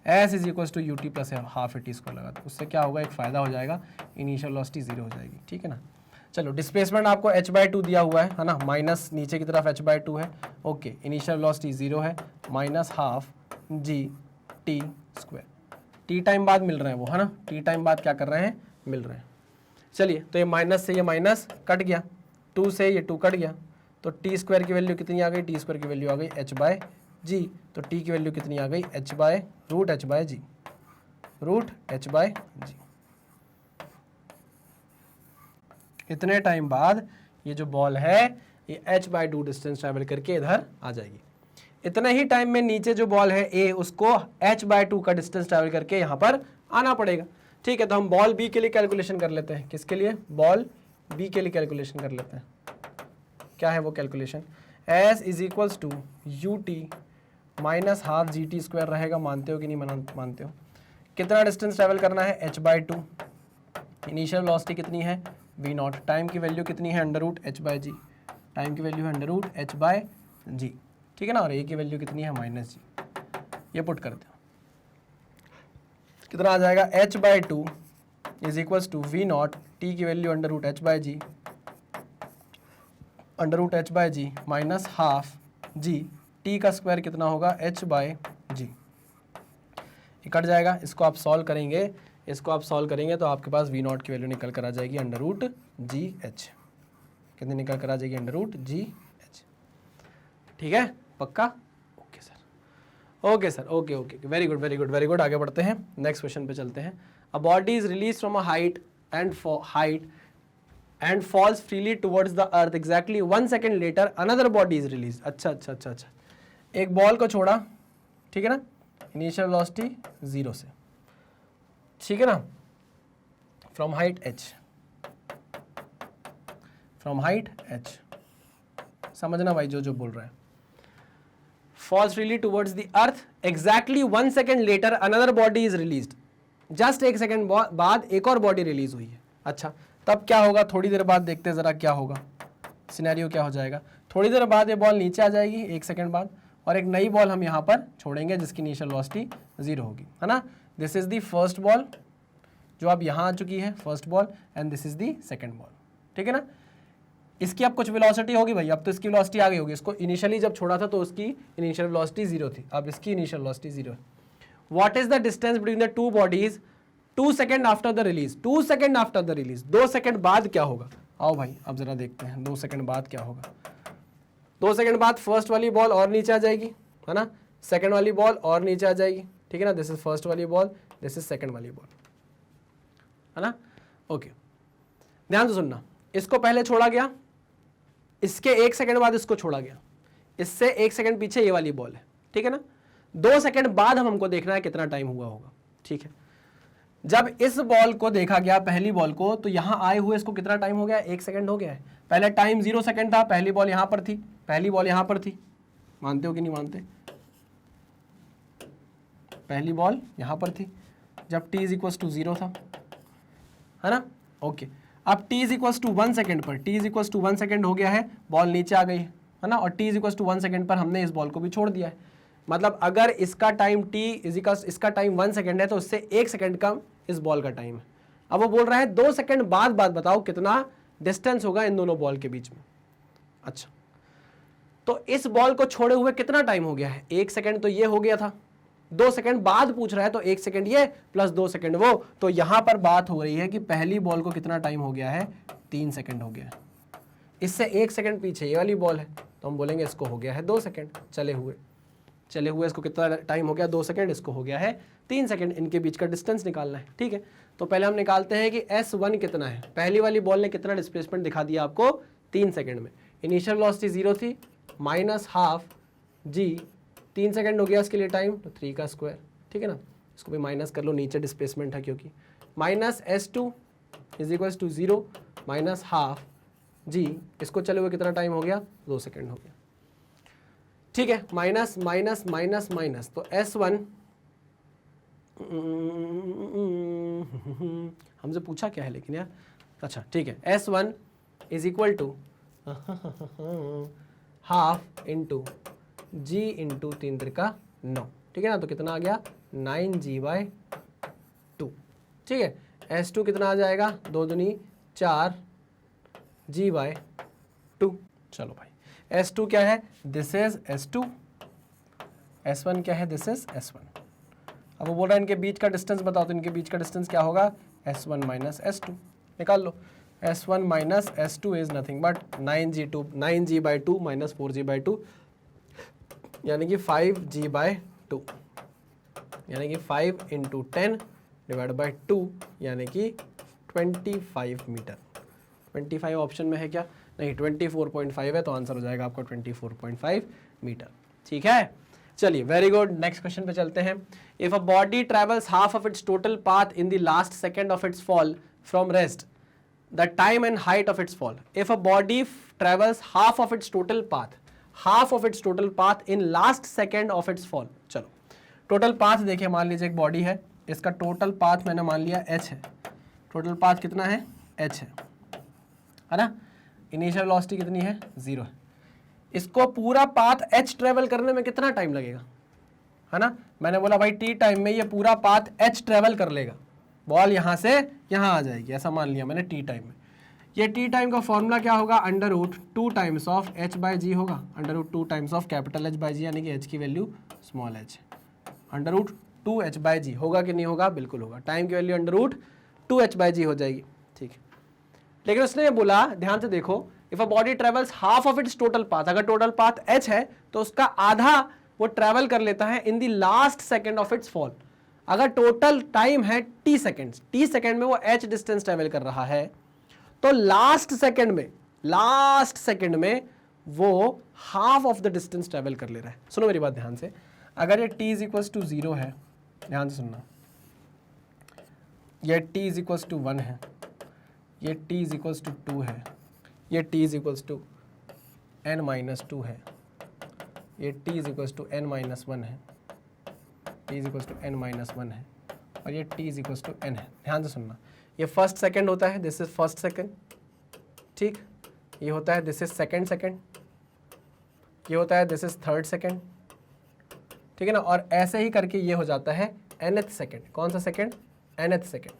s is equals to ut plus half at square लगा दो, उससे क्या होगा, एक फ़ायदा हो जाएगा, इनिशियल वेलोसिटी 0 हो जाएगी, ठीक है ना। चलो डिस्प्लेसमेंट आपको h/2 दिया हुआ है ना, माइनस नीचे की तरफ h/2 है, ओके, इनिशियल वेलोसिटी 0 है, minus half g t square, t time बाद मिल रहे हैं वो, है ना, t टाइम बाद क्या कर रहे हैं, मिल रहे हैं। चलिए, तो ये माइनस से ये माइनस कट गया, 2 से ये 2 कट गया, तो टी स्क्वायर की वैल्यू कितनी आ गई, टी स्क्वायर की वैल्यू आ गई h बाय जी। तो टी की वैल्यू कितनी आ गई, h by root h by g, root h by g. इतने टाइम बाद ये जो बॉल है ये h बाय 2 डिस्टेंस ट्रैवल करके इधर आ जाएगी। इतने ही टाइम में नीचे जो बॉल है a, उसको h बाय 2 का डिस्टेंस ट्रैवल करके यहाँ पर आना पड़ेगा। ठीक है, तो हम बॉल b के लिए कैलकुलेशन कर लेते हैं। किसके लिए, बॉल b के लिए कैलकुलेशन कर लेते हैं। क्या है वो calculation, s is equals to u t minus half g t square रहेगा। मानते हो कि नहीं मानते हो? कितना डिस्टेंस ट्रैवल करना है, h बाय 2। इनिशियल वेलोसिटी कितनी है, v नॉट। टाइम की वैल्यू कितनी है, under root h by ji. Time की वैल्यू है अंडर रूट h बाय जी, ठीक है ना। और a की वैल्यू कितनी है, माइनस जी। ये पुट करते हो, कितना आ जाएगा, h by 2 is equals to v naught, t की value under root h by g, under root h by g minus half g. t का स्क्वायर कितना होगा, h बाय जी। ये कट जाएगा, इसको आप सॉल्व करेंगे, तो आपके पास v नॉट की वैल्यू निकल कर आ जाएगी अंडर रूट जी एच। कितनी निकल कर आ जाएगी, अंडर रूट जी एच। ठीक है, पक्का? Okay sir, okay sir, okay okay, very good very good very good. आगे बढ़ते हैं, नेक्स्ट क्वेश्चन पे चलते हैं। A body is release from a height and falls freely towards the earth exactly 1 second later another body is release. अच्छा अच्छा अच्छा अच्छा, एक बॉल को छोड़ा, ठीक है ना, इनिशियल वेलोसिटी 0 से, ठीक है ना, from height h, from height h, समझना भाई जो बोल रहा है। Falls freely towards the earth exactly 1 second later another body is released. Just 1 second बाद एक और बॉडी रिलीज हुई है। अच्छा, तब क्या होगा, थोड़ी देर बाद देखते हैं जरा क्या होगा, सिनेरियो क्या हो जाएगा। थोड़ी देर बाद ये बॉल नीचे आ जाएगी 1 सेकेंड बाद, और एक नई बॉल हम यहाँ पर छोड़ेंगे जिसकी इनिशियल वेलोसिटी 0 होगी, है ना। This is the first ball जो अब यहाँ आ चुकी है, first ball, and this is the second ball, ठीक है ना। इसकी अब कुछ वेलोसिटी होगी भाई, अब तो इसकी वेलोसिटी आ गई होगी। इसको इनिशियली जब छोड़ा था तो उसकी इनिशियल वेलोसिटी 0 थी, अब इसकी इनिशियल वेलोसिटी 0 है। What is the distance between the two bodies 2 second after the release, 2 second after the release, 2 second बाद क्या होगा। आओ भाई अब जरा देखते हैं 2 सेकेंड बाद क्या होगा। 2 सेकेंड बाद फर्स्ट वाली बॉल और नीचे आ जाएगी, है ना, सेकेंड वाली बॉल और नीचे आ जाएगी, ठीक है ना। दिस इज फर्स्ट वाली बॉल, दिस इज सेकेंड वाली बॉल, है ना। ओके, ध्यान से सुनना, इसको पहले छोड़ा गया, इसके 1 सेकेंड बाद इसको छोड़ा गया, इससे 1 सेकेंड पीछे ये वाली बॉल है, ठीक है ना। 2 सेकेंड बाद हमको देखना है कितना टाइम हुआ होगा, ठीक है। जब इस बॉल को देखा गया, पहली बॉल को, तो यहां आए हुए इसको कितना टाइम हो गया, 1 सेकेंड हो गया है। पहले टाइम 0 सेकेंड था, पहली बॉल यहां पर थी, पहली बॉल यहां पर थी, मानते हो कि नहीं मानते, पहली बॉल यहां पर थी जब t इज इक्वल टू 0 था, है ना। ओके, अब t is equal to 1 second पर, t is equal to 1 second हो गया है, बॉल नीचे आ गई है ना, और t is equal to 1 second पर हमने इस बॉल को भी छोड़ दिया है। मतलब अगर इसका टाइम t इज इक्वल, इसका टाइम 1 सेकेंड है तो इससे 1 सेकेंड कम इस बॉल का टाइम है। अब वो बोल रहा है 2 सेकेंड बाद बताओ कितना डिस्टेंस होगा इन दोनों बॉल के बीच में। अच्छा, तो इस बॉल को छोड़े हुए कितना टाइम हो गया है, 1 सेकेंड तो ये हो गया था, 2 सेकेंड बाद पूछ रहा है तो 1 सेकेंड ये प्लस 2 सेकेंड वो, तो यहां पर बात हो रही है कि पहली बॉल को कितना टाइम हो गया है, 3 सेकेंड हो गया है। इससे 1 सेकेंड पीछे ये वाली बॉल है, तो हम बोलेंगे इसको हो गया है 2 सेकेंड चले हुए इसको कितना टाइम हो गया, 2 सेकेंड, इसको हो गया है 3 सेकेंड। इनके बीच का डिस्टेंस निकालना है, ठीक है। तो पहले हम निकालते हैं कि S1 कितना है। पहली वाली बॉल ने कितना डिस्प्लेसमेंट दिखा दिया आपको, 3 सेकेंड में। इनिशियल वेलोसिटी 0 थी, माइनस हाफ जी, 3 सेकेंड हो गया इसके लिए टाइम, तो 3 का स्क्वायर, ठीक है ना। इसको भी माइनस कर लो, नीचे डिस्प्लेसमेंट है क्योंकि, minus S2 is equal to 0 minus half g, इसको चले हुए कितना टाइम हो गया, 2 सेकेंड हो गया, ठीक है। माइनस माइनस माइनस माइनस, तो S1 हमसे पूछा क्या है लेकिन यार, अच्छा ठीक है, S1 is equal to half into g into 3 त्रिका 9, ठीक है ना। तो कितना आ गया, 9g/2, ठीक है। S2 कितना आ जाएगा, 2 दूनी 4 g/2। चलो भाई, S2 क्या है, दिस इज S2, S1 क्या है, दिस इज S1। अब वो बोल रहा है इनके बीच का डिस्टेंस बताओ, तो इनके बीच का डिस्टेंस क्या होगा, S1 माइनस S2। निकाल लो, S1 minus S2 is nothing but 9g/2 minus 4g/2 यानी कि 5g/2 यानी कि 5 × 10 डिवाइड बाई 2 यानी कि 25 मीटर। 25 ऑप्शन में है क्या? नहीं, 24.5 है, तो आंसर हो जाएगा आपका 24.5 मीटर। ठीक है, चलिए वेरी गुड। नेक्स्ट क्वेश्चन पे चलते हैं। If a body travels half of its total path in the last second of its fall from rest, the time and height of its fall. If a body travels half of its total path in last second of its fall. चलो टोटल पाथ देखिए, मान लीजिए एक बॉडी है, इसका टोटल पाथ मैंने मान लिया h है। टोटल पाथ कितना है? h है ना। इनिशियल वेलोसिटी कितनी है? 0 है। इसको पूरा पाथ h ट्रेवल करने में कितना टाइम लगेगा, है ना। मैंने बोला भाई t टाइम में ये पूरा पाथ h ट्रेवल कर लेगा, बॉल यहाँ से यहाँ आ जाएगी, ऐसा मान लिया मैंने t टाइम में। ये t टाइम का फॉर्मूला क्या होगा? √2 टाइम्स ऑफ h/g होगा, √2 टाइम्स ऑफ कैपिटल H/g, यानी कि h की वैल्यू स्मॉल h, √2 h/g होगा कि नहीं होगा? बिल्कुल होगा। टाइम की वैल्यू √2 h/g हो जाएगी। ठीक है, लेकिन उसने ये बोला, ध्यान से देखो, if a body travels half of its total path, अगर टोटल पाथ h है तो उसका आधा वो ट्रेवल कर लेता है in the last second of its fall. अगर टोटल टाइम है t सेकेंड में वो h डिस्टेंस ट्रेवल कर रहा है, तो लास्ट सेकेंड में वो half of the distance travel कर ले रहा है। सुनो मेरी बात ध्यान से, अगर ये t = 0 है, ध्यान से सुनना, ये t = 1 है, ये t = 2 है, ये t = n-2 है, ये t = n-1 है, t = n-1 है, और ये t = n है। ध्यान से सुनना, ये फर्स्ट सेकंड होता है, दिस इज फर्स्ट सेकंड, ठीक, ये होता है दिस इज सेकंड, ये होता है दिस इज थर्ड सेकंड, ठीक है ना। और ऐसे ही करके ये हो जाता है nth सेकंड। कौन सा सेकंड? nth second.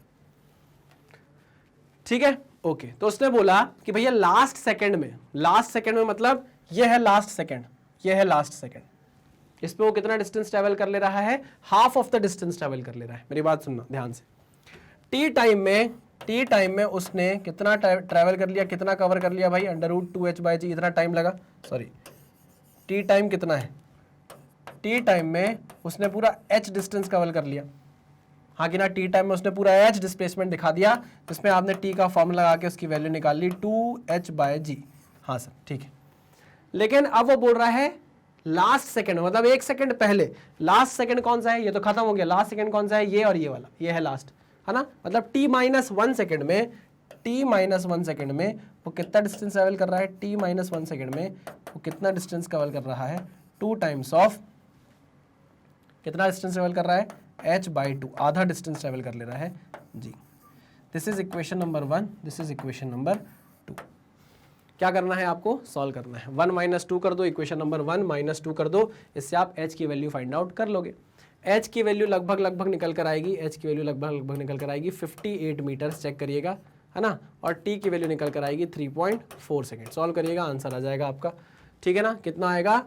ठीक है, ओके। तो उसने बोला कि भैया लास्ट सेकंड में मतलब ये है लास्ट सेकंड, ये है लास्ट सेकंड, इस पे वो कितना डिस्टेंस ट्रेवल कर ले रहा है? Half of the distance travel कर ले रहा है। मेरी बात सुनना ध्यान से। टी टाइम में उसने कितना ट्रेवल कर लिया, कितना कवर कर लिया भाई? √2 h/g, इतना टाइम लगा। सॉरी, टी टाइम कितना है? टी टाइम में उसने पूरा h डिस्टेंस कवर कर लिया, हाँ कि ना। टी टाइम में उसने पूरा h डिस्प्लेसमेंट दिखा दिया, जिसमें आपने t का फॉर्मूला लगा के उसकी वैल्यू निकाल ली 2h/g। हाँ सर, ठीक है। लेकिन अब वो बोल रहा है लास्ट सेकंड, मतलब एक सेकंड पहले। लास्ट सेकंड कौन सा है? ये तो खत्म हो गया। लास्ट सेकंड कौन सा है? ये और ये वाला, ये है लास्ट, है ना। मतलब t-1 सेकंड में वो कितना डिस्टेंस ट्रेवल कर रहा है? t-1 सेकंड में वो कितना डिस्टेंस कवर कर रहा है? 2 टाइम्स ऑफ कितना डिस्टेंस ट्रेवल कर रहा है? h/2, आधा डिस्टेंस ट्रेवल कर ले रहा है जी। This is equation number 1, this is equation number 2। क्या करना है आपको? सॉल्व करना है। 1 - 2 कर दो, इक्वेशन नंबर 1 - 2 कर दो, इससे आप h की वैल्यू फाइंड आउट कर लोगे। h की वैल्यू लगभग निकल कर आएगी, h की वैल्यू लगभग निकल कर आएगी 58 मीटर्स, चेक करिएगा, है ना। और t की वैल्यू निकल कर आएगी 3.4 सेकेंड। सॉल्व करिएगा, आंसर आ जाएगा आपका, ठीक है ना। कितना आएगा?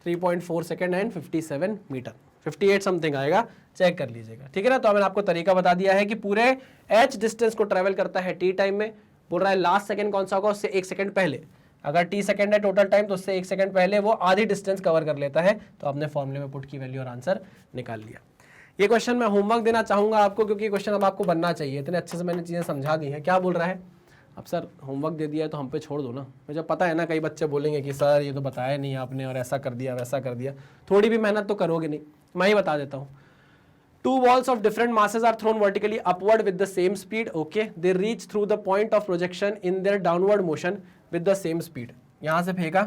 3.4 सेकेंड एंड 57 मीटर, 58 समथिंग आएगा, चेक कर लीजिएगा, ठीक है ना। तो मैंने आपको तरीका बता दिया है कि पूरे h डिस्टेंस को ट्रेवल करता है t टाइम में। बोल रहा है लास्ट सेकंड कौन सा होगा? उससे 1 सेकंड पहले। अगर t सेकंड है टोटल टाइम, तो उससे 1 सेकंड पहले वो आधी डिस्टेंस कवर कर लेता है। तो आपने फॉर्मूले में पुट की वैल्यू और आंसर निकाल लिया। ये क्वेश्चन मैं होमवर्क देना चाहूंगा आपको, क्योंकि क्वेश्चन अब आपको बनना चाहिए, इतने अच्छे से मैंने चीज़ें समझा दी हैं। क्या बोल रहा है? अब सर होमवर्क दे दिया है तो हम पे छोड़ दो ना। मुझे पता है ना, कई बच्चे बोलेंगे कि सर ये तो बताया नहीं आपने, और ऐसा कर दिया वैसा कर दिया। थोड़ी भी मेहनत तो करोगे नहीं, मैं ही बता देता हूँ। 2 balls of different masses are thrown vertically upward with the same speed. Okay, they reach through the point of projection in their downward motion with the same speed. यहाँ से फेंका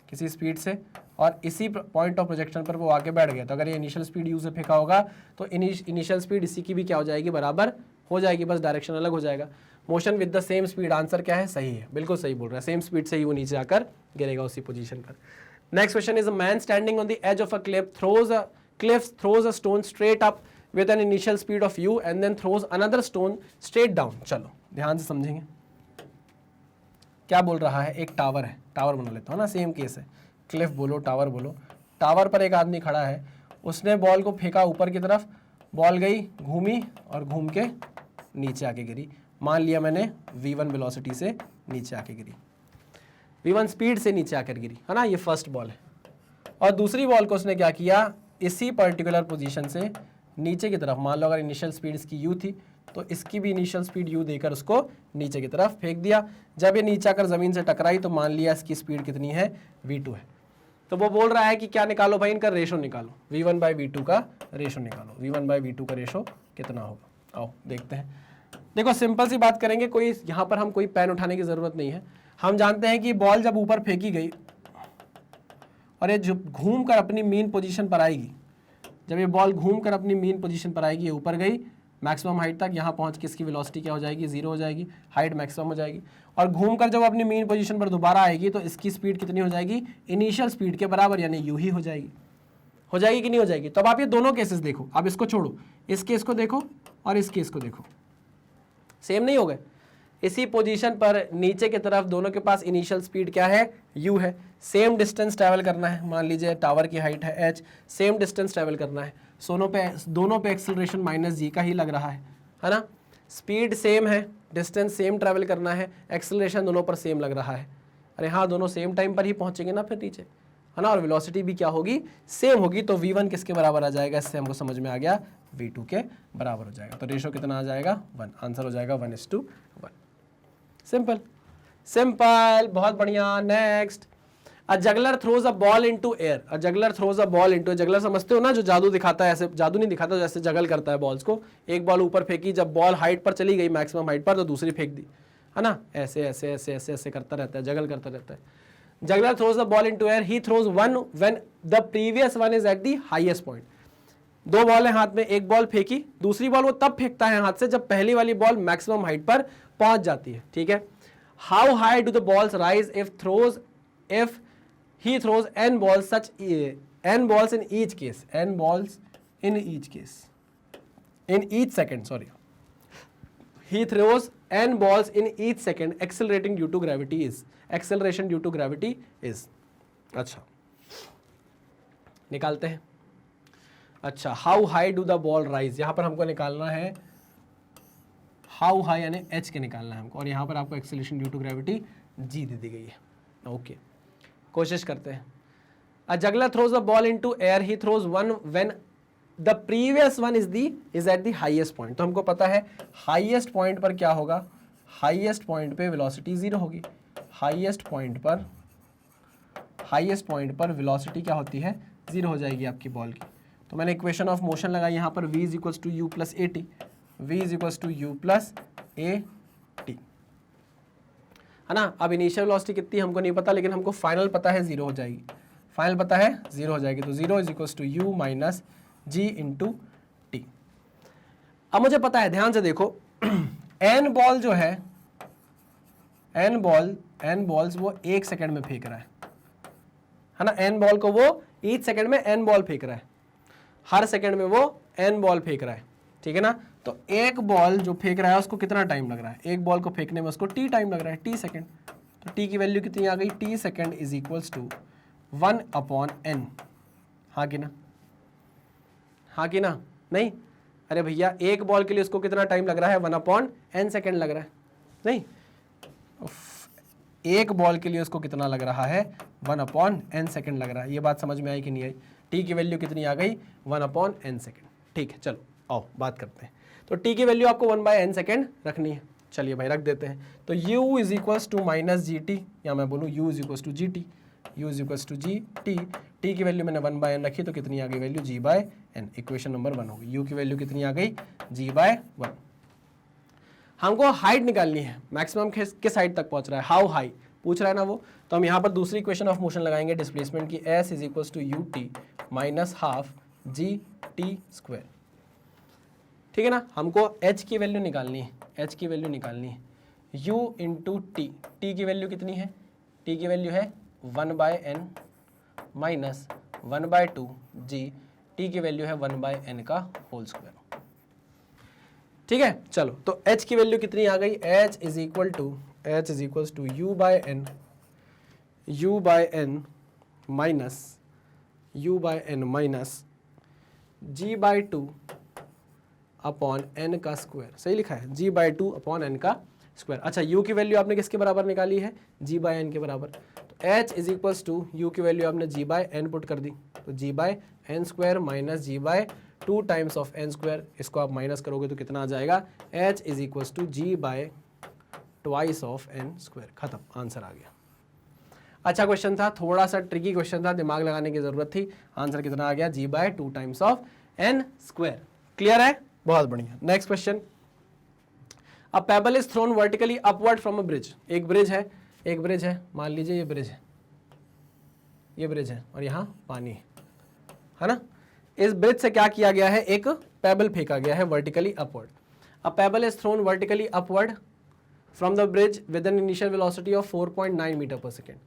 किसी स्पीड से, और इसी पॉइंट ऑफ प्रोजेक्शन पर वो आके बैठ गया। तो अगर ये इनिशियल स्पीड यू से फेंका होगा, तो इनिशियल स्पीड इसी की भी क्या हो जाएगी? बराबर हो जाएगी, बस डायरेक्शन अलग हो जाएगा। Motion with the same speed, answer क्या है? सही है, बिल्कुल सही बोल रहा है। सेम स्पीड से ही वो नीचे आकर गिरेगा उसी पोजीशन पर। Next question is a man standing on the edge of a cliff throws a stone straight up with an initial speed of u and then throws another stone straight down. चलो ध्यान से समझेंगे क्या बोल रहा है। एक टावर है, टावर बना लेता हूँ ना, सेम केस है। क्लिफ बोलो, टावर बोलो। टावर पर एक आदमी खड़ा है, उसने बॉल को फेंका ऊपर की तरफ, बॉल गई, घूमी और घूम के नीचे आके गिरी। मान लिया मैंने v1 वेलोसिटी से नीचे आके गिरी, v1 स्पीड से नीचे आकर गिरी, है ना, ये फर्स्ट बॉल है। और दूसरी बॉल को उसने क्या किया, इसी पर्टिकुलर पोजीशन से नीचे की तरफ, मान लो अगर इनिशियल स्पीड इसकी u थी तो इसकी भी इनिशियल स्पीड u देकर उसको नीचे की तरफ फेंक दिया। जब ये नीचे आकर ज़मीन से टकराई तो मान लिया इसकी स्पीड कितनी है, v2 है। तो वो बोल रहा है कि क्या निकालो भाई, इनका रेशो निकालो, v1 बाई v2 का रेशो निकालो, v1 बाई v2 का रेशो कितना होगा। आओ देखते हैं। देखो सिंपल सी बात करेंगे, कोई यहाँ पर हम कोई पेन उठाने की ज़रूरत नहीं है। हम जानते हैं कि बॉल जब ऊपर फेंकी गई और ये जब घूम कर अपनी मेन पोजीशन पर आएगी, जब ये बॉल घूम कर अपनी मेन पोजीशन पर आएगी, ये ऊपर गई मैक्सिमम हाइट तक, यहाँ पहुँच के इसकी वेलोसिटी क्या हो जाएगी, 0 हो जाएगी, हाइट मैक्सिमम हो जाएगी। और घूम कर जब अपनी मेन पोजीशन पर दोबारा आएगी तो इसकी स्पीड कितनी हो जाएगी, इनिशियल स्पीड के बराबर, यानी u ही हो जाएगी। हो जाएगी कि नहीं हो जाएगी। तो अब आप ये दोनों केसेस देखो, अब इसको छोड़ो, इस केस को देखो और इस केस को देखो, सेम नहीं हो गए। इसी पोजीशन पर नीचे की तरफ दोनों के पास इनिशियल स्पीड क्या है, u है। सेम डिस्टेंस ट्रैवल करना है, मान लीजिए टावर की हाइट है h, सेम डिस्टेंस ट्रैवल करना है। दोनों पे एक्सेलरेशन माइनस g का ही लग रहा है ना। स्पीड सेम है, डिस्टेंस सेम ट्रैवल करना है, एक्सेलरेशन दोनों पर सेम लग रहा है। अरे हाँ, दोनों सेम टाइम पर ही पहुंचेंगे ना फिर नीचे, है ना। और वेलोसिटी भी क्या होगी, सेम होगी। तो v1 किसके बराबर आ जाएगा, इससे हमको समझ में आ गया, v2 के बराबर हो जाएगा। तो रेशो कितना आ जाएगा, 1। आंसर हो जाएगा 1:1। सिंपल सिंपल, बहुत बढ़िया। Next, a juggler throws a ball into air. A juggler throws a ball into, juggler समझते हो ना, जो जादू दिखाता है, ऐसे जादू नहीं दिखाता, जैसे जगल करता है बॉल्स को। एक बॉल ऊपर फेंकी, जब बॉल हाइट पर चली गई मैक्सिमम हाइट पर, तो दूसरी फेंक दी, है ना। ऐसे ऐसे ऐसे ऐसे ऐसे करता रहता है, जगल करता रहता है। Juggler throws the ball into air, he throws one when the previous one is at the highest point. दो बॉल है हाथ में, एक बॉल फेंकी, दूसरी बॉल वो तब फेंकता है हाथ से जब पहली वाली बॉल मैक्सिमम हाइट पर पहुंच जाती है, ठीक है। How high do the balls rise if he throws n balls n balls in each case, n balls in each case, in each second, sorry, he throws n balls in each second, acceleration due to gravity is। अच्छा, निकालते हैं। अच्छा, how high do the ball rise, यहां पर हमको निकालना है हाउ हाई, यानी h के निकालना है हमको, और यहां पर आपको acceleration due to gravity g दे दी गई है। ओके, कोशिश करते हैं। A juggler throws the ball into air, he throws one when the previous one is at the highest point. तो हमको पता है हाईएस्ट पॉइंट पर क्या होगा, हाईएस्ट पॉइंट पे वेलोसिटी 0 होगी। हाईएस्ट पॉइंट पर वेलोसिटी क्या होती है, 0 हो जाएगी आपकी बॉल की। तो मैंने इक्वेशन ऑफ मोशन लगाई यहाँ पर, v is equals to u plus a t, v is equals to u plus a t, है ना। अब इनिशियल वेलोसिटी कितनी हमको नहीं पता, लेकिन हमको फाइनल पता है 0 हो जाएगी। फाइनल पता है 0 हो जाएगी, तो 0 is equals to u minus g into t. अब मुझे पता है, ध्यान से देखो, एन बॉल जो है, एन बॉल्स वो 1 सेकंड में फेंक रहा है ना। एन बॉल को वो ईच सेकंड में एन बॉल फेंक रहा है, हर सेकंड में वो एन बॉल फेंक रहा है, ठीक है ना। तो एक बॉल जो फेंक रहा है उसको कितना टाइम लग रहा है, एक बॉल को फेंकने में उसको टी टाइम लग रहा है, टी सेकंड। तो टी की वैल्यू कितनी आ गई, t second is equals to 1/n। हाँ कि ना, हाँ कि ना, नहीं। अरे भैया, एक बॉल के लिए उसको कितना टाइम लग रहा है, 1/n सेकंड लग रहा है, नहीं। एक बॉल के लिए उसको कितना लग रहा है, 1/n सेकंड लग रहा है। ये बात समझ में आई कि नहीं आई। टी की वैल्यू कितनी आ गई, 1/n सेकंड। ठीक है, चलो आओ बात करते हैं। तो टी की वैल्यू आपको 1/n सेकंड रखनी है। चलिए भाई, रख देते हैं। तो u is equals to minus g t, या मैं बोलूँ u is equals to g t, u is equals to g t. T की वैल्यू मैंने 1/n रखी, तो कितनी आ गई वैल्यू, g/n। इक्वेशन नंबर 1 होगी। u की वैल्यू कितनी आ गई, g/1। हमको हाइट निकालनी है, मैक्सिमम किस हाइट तक पहुंच रहा है, हाउ हाई पूछ रहा है ना वो। तो हम यहाँ पर दूसरी इक्वेशन ऑफ मोशन लगाएंगे डिस्प्लेसमेंट की, s is equals to u t minus half g t square, ठीक है ना। हमको h की वैल्यू निकालनी है, h की वैल्यू निकालनी है, u इंटू टी। टी की वैल्यू कितनी है, टी की वैल्यू है 1/n माइनस 1/2 जी, टी की वैल्यू है 1/n का होल स्क्वायर, ठीक है। चलो, तो h की वैल्यू कितनी आ गई, h is equal to u by n minus g/2 upon n का स्क्वायर, सही लिखा है, g/2 अपॉन n का स्क्वायर। अच्छा u की वैल्यू आपने किसके बराबर निकाली है, g/n के बराबर, तो h is equals to u की वैल्यू आपने g/n पुट कर दी, तो g/n square minus g/2 times of n square, इसको आप माइनस करोगे तो कितना आ जाएगा, h is equals to g/2 of n square, खत्म, आंसर आ गया। अच्छा क्वेश्चन था, थोड़ा सा ट्रिकी क्वेश्चन था, दिमाग लगाने की जरूरत थी। आंसर कितना आ गया, g/2 times of n square. Clear है, बहुत बढ़िया। Next question, a pebble is thrown vertically upward from a bridge. एक ब्रिज है, मान लीजिए ये ब्रिज है, और यहाँ पानी है ना। इस ब्रिज से क्या किया गया है, एक पेबल फेंका गया है vertically upward. A pebble is thrown vertically upward from the bridge with an initial velocity of 4.9 meter per second.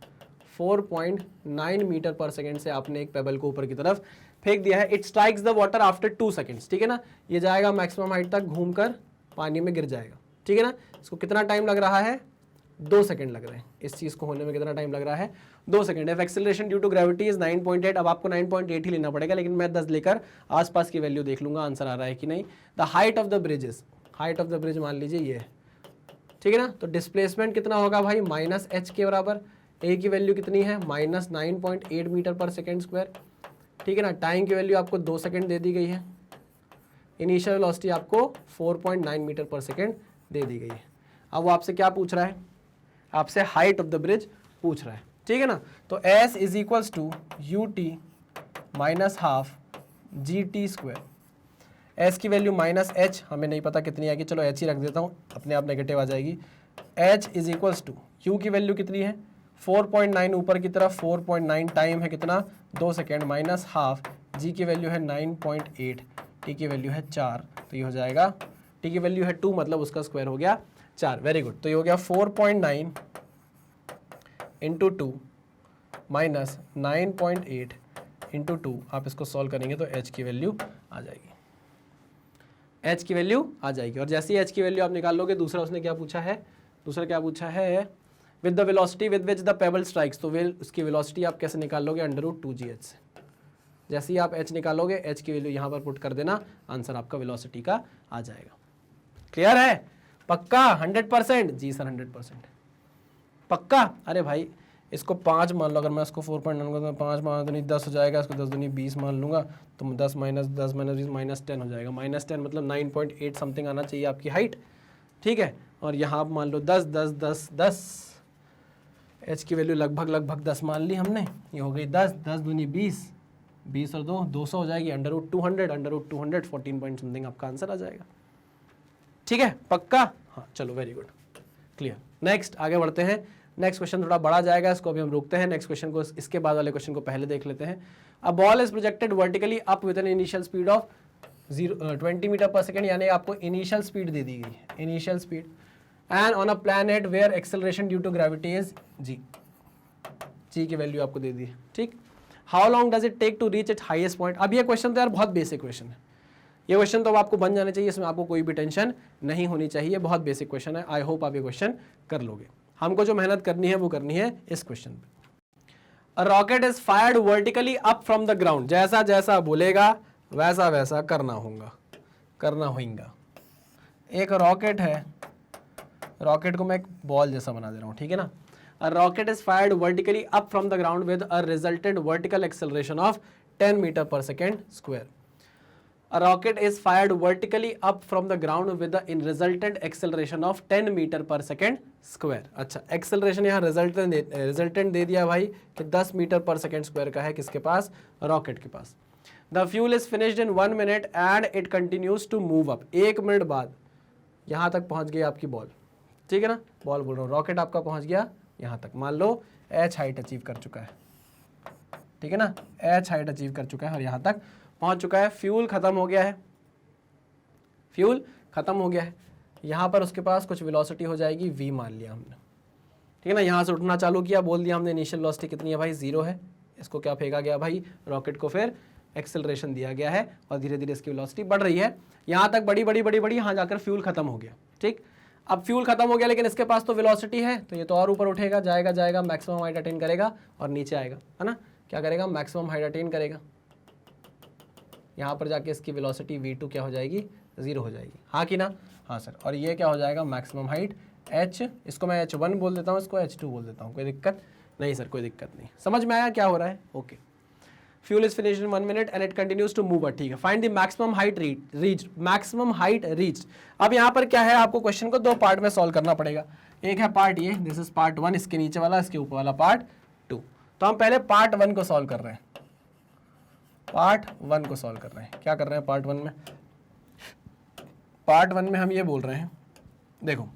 4.9 meter per second से आपने एक पेबल को ऊपर की तरफ फेंक दिया है। It strikes the water after 2 seconds, ठीक है ना। ये जाएगा मैक्सिमम हाइट तक, घूमकर पानी में गिर जाएगा, ठीक है ना। इसको कितना टाइम लग रहा है, 2 सेकंड लग रहे हैं। इस चीज को होने में कितना टाइम लग रहा है, 2 second. If acceleration due to gravity is 9.8, अब आपको 9.8 ही लेना पड़ेगा, लेकिन मैं 10 लेकर आसपास की वैल्यू देख लूंगा आंसर आ रहा है कि नहीं। The height of the bridge is, height of the bridge मान लीजिए ये, ठीक है ना। तो डिस्प्लेसमेंट कितना होगा भाई, माइनस h के बराबर। a की वैल्यू कितनी है, minus 9.8 metre per second square, ठीक है ना। टाइम की वैल्यू आपको 2 सेकंड दे दी गई है। इनिशियल वेलोसिटी आपको 4.9 मीटर पर सेकेंड दे दी गई है। अब वो आपसे क्या पूछ रहा है, आपसे हाइट ऑफ द ब्रिज पूछ रहा है, ठीक है ना। तो s is equals to ut minus half gt square. s की वैल्यू माइनस h, हमें नहीं पता कितनी आएगी, चलो h ही रख देता हूँ, अपने आप नेगेटिव आ जाएगी। h is equals to u की वैल्यू कितनी है, 4.9 ऊपर की तरफ, 4.9 टाइम है कितना, 2 सेकेंड, माइनस हाफ, g की वैल्यू है 9.8, t की वैल्यू है 4, तो ये हो जाएगा, t की वैल्यू है 2, मतलब उसका स्क्वायर हो गया 4। वेरी गुड, तो ये हो गया 4.9 इंटू 2 माइनस 9.8 इंटू 2। आप इसको सॉल्व करेंगे तो h की वैल्यू आ जाएगी, h की वैल्यू आ जाएगी। और जैसे ही h की वैल्यू आप निकाल लोगे, दूसरा उसने क्या पूछा है, with the velocity with which the payable strikes, तो उसकी वेलोसिटी आप कैसे निकाल लोगे, √2gh से। जैसे ही आप h निकालोगे, h की वैल्यू यहाँ पर पुट कर देना, आंसर आपका वेलोसिटी का आ जाएगा। क्लियर है, पक्का 100%? जी सर 100% पक्का। अरे भाई इसको 5 मान लो, अगर मैं इसको 4.9 का 5 मान दूनी 10 हो जाएगा, इसको 10 दूनी 20 मान लूंगा, तो 10 माइनस 20 माइनस 10 हो जाएगा। माइनस 10 मतलब 9.8 समथिंग आना चाहिए आपकी हाइट, ठीक है। और यहाँ आप मान लो 10 10 10 10, h की वैल्यू लगभग 10 मान ली हमने, ये हो गई 10, 10 दूनी 20, 20 और 2 200 हो जाएगी, √200 14 पॉइंट समथिंग आपका आंसर आ जाएगा, ठीक है, पक्का। हाँ चलो वेरी गुड, क्लियर। नेक्स्ट आगे बढ़ते हैं। नेक्स्ट क्वेश्चन थोड़ा बड़ा जाएगा, इसको अभी हम रुकते हैं। नेक्स्ट क्वेश्चन को, इसके बाद वाले क्वेश्चन को पहले देख लेते हैं। A ball is projected vertically up with an initial speed of 20 meter per second, यानी आपको इनिशियल स्पीड दे दी गई है, initial speed, and on a planet where acceleration due to gravity is g की वैल्यू आपको दे दी है, ठीक। How long does it take to reach it highest point. अब ये क्वेश्चन तो यार बहुत बेसिक क्वेश्चन है, ये क्वेश्चन तो आपको बन जाने चाहिए, इसमें आपको कोई भी टेंशन नहीं होनी चाहिए, बहुत बेसिक क्वेश्चन है। आई होप आप ये क्वेश्चन कर लोगे। हमको जो मेहनत करनी है वो करनी है इस क्वेश्चन पे। अ rocket is fired vertically up from the ground, जैसा जैसा बोलेगा वैसा वैसा करना होगा। एक रॉकेट है, रॉकेट को मैं एक बॉल जैसा बना दे रहा हूं, ठीक है ना। A rocket is fired vertically up from the ground with a resultant vertical acceleration of 10 metre per second square. A rocket is fired vertically up from the ground with the resultant acceleration of 10 metre per second square. अच्छा, एक्सेलरेशन यहाँ रिजल्टेंट दे दिया भाई कि 10 मीटर पर सेकेंड स्क्वायर का है, किसके पास, रॉकेट के पास। The fuel is finished in 1 minute and it continues to move up. 1 minute बाद यहाँ तक पहुँच गई आपकी बॉल, ठीक है ना, बॉल बोल रहा हूँ, रॉकेट आपका पहुँच गया यहाँ तक। मान लो h हाइट अचीव कर चुका है, ठीक है ना, h हाइट अचीव कर चुका है और यहाँ तक पहुंच चुका है। फ्यूल खत्म हो गया है, यहाँ पर उसके पास कुछ वेलोसिटी हो जाएगी v मान लिया हमने, ठीक है ना। यहाँ से उठना चालू किया, बोल दिया हमने इनिशियल वेलोसिटी कितनी है भाई, 0 है। इसको क्या फेंका गया भाई, रॉकेट को फिर एक्सेलरेशन दिया गया है और धीरे धीरे इसकी वेलोसिटी बढ़ रही है, यहाँ तक बड़ी, यहाँ जाकर फ्यूल खत्म हो गया, ठीक। अब फ्यूल खत्म हो गया, लेकिन इसके पास तो वेलोसिटी है, तो ये तो और ऊपर उठेगा, जाएगा मैक्सिमम हाइट अटेन करेगा और नीचे आएगा, है ना। क्या करेगा, मैक्सिमम हाइट अटेन करेगा। यहाँ पर जाके इसकी वेलोसिटी v2 क्या हो जाएगी, 0 हो जाएगी, हाँ कि ना? हाँ सर। और ये क्या हो जाएगा? मैक्सिमम हाइट h, इसको मैं h1 बोल देता हूँ, इसको h2 बोल देता हूँ, कोई दिक्कत नहीं सर, कोई दिक्कत नहीं। समझ में आया क्या हो रहा है? Okay. Fuel is finished in 1 minute and it continues to move, ठीक है। Find the maximum height reached, maximum height reached. अब यहाँ पर क्या है, आपको क्वेश्चन को 2 पार्ट में सॉल्व करना पड़ेगा। एक है पार्ट ये, दिस इज पार्ट 1, इसके नीचे वाला, इसके ऊपर वाला पार्ट 2। तो हम पहले पार्ट 1 को सॉल्व कर रहे हैं, पार्ट 1 को सॉल्व कर रहे हैं। क्या कर रहे हैं पार्ट 1 में? पार्ट 1 में हम ये बोल रहे हैं, देखो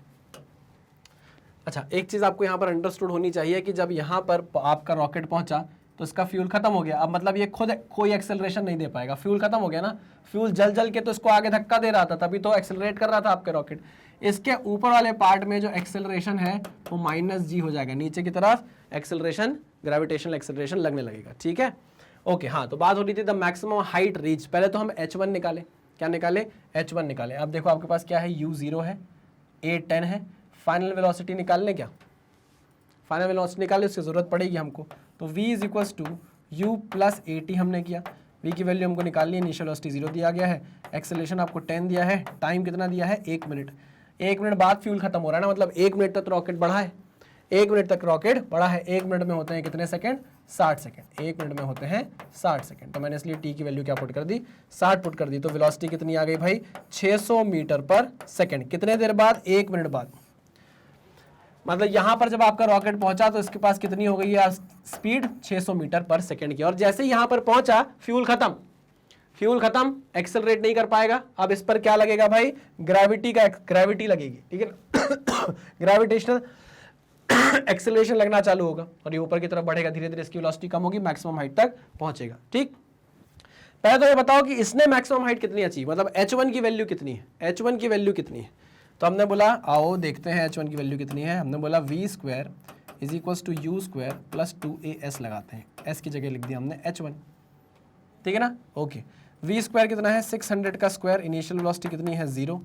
अच्छा एक चीज़ आपको यहाँ पर अंडरस्टूड होनी चाहिए कि जब यहाँ पर आपका रॉकेट पहुंचा तो इसका फ्यूल खत्म हो गया। अब मतलब ये खुद कोई एक्सेलरेशन नहीं दे पाएगा, फ्यूल खत्म हो गया ना, फ्यूल जल के तो इसको आगे धक्का दे रहा था, तभी तो एक्सेलरेट कर रहा था आपके रॉकेट। इसके ऊपर वाले पार्ट में जो एक्सेलरेशन है वो -g हो जाएगा, नीचे की तरफ एक्सेलरेशन, ग्रेविटेशनल एक्सेलरेशन लगने लगेगा, ठीक है। ओके हाँ, तो बात हो रही थी द मैक्सिमम हाइट रीच। पहले तो हम h1 निकाले, क्या निकाले? h1 निकाले। अब देखो आपके पास क्या है, u0 है, a10 है, फाइनल वेलोसिटी निकाल लें क्या? फाइनल वेलोसिटी निकालने उसकी जरूरत पड़ेगी हमको, तो v is equals to u plus at हमने किया, v की वैल्यू हमको निकालनी है, इनिशियल वेलोसिटी 0 दिया गया है, एक्सेलरेशन आपको 10 दिया है, टाइम कितना दिया है? 1 मिनट। 1 मिनट बाद फ्यूल खत्म हो रहा है ना, मतलब 1 मिनट तक रॉकेट बढ़ा है, 1 मिनट तक रॉकेट बढ़ा है। 1 मिनट में होते हैं कितने सेकंड? 60 सेकंड। 1 मिनट में होते हैं 60 सेकंड। तो मैंने इसलिए t की वैल्यू क्या पुट कर दी? 60 पुट कर दी। तो वेलोसिटी कितनी आ गई भाई? 600 मीटर पर सेकंड। कितने देर बाद? 1 मिनट बाद। मतलब यहां पर जब आपका रॉकेट पहुंचा तो इसके पास कितनी हो गई है स्पीड? 600 मीटर पर सेकंड की। और जैसे ही यहां पर पहुंचा फ्यूल खत्म, फ्यूल खत्म, एक्सेलरेट नहीं कर पाएगा। अब इस पर क्या लगेगा भाई? ग्रेविटी लगेगी, ठीक है ना? ग्रेविटेशनल एक्सेलरेशन लगना चालू होगा और ये ऊपर की तरफ बढ़ेगा, धीरे धीरे इसकी वेलोसिटी कम होगी, मैक्सिमम हाइट तक पहुंचेगा, ठीक। पहले तो ये बताओ कि इसने मैक्सिमम हाइट कितनी अचीव, मतलब h1 की वैल्यू कितनी है? h1 की वैल्यू कितनी है? तो हमने बोला आओ देखते हैं h1 की वैल्यू कितनी है। हमने बोला v² is equals to u² plus 2as लगाते हैं, s की जगह लिख दिया हमने h1, ठीक है ना। ओके, v² कितना है? 600 का स्क्वायर, इनिशियल वेलोसिटी कितनी है? 0,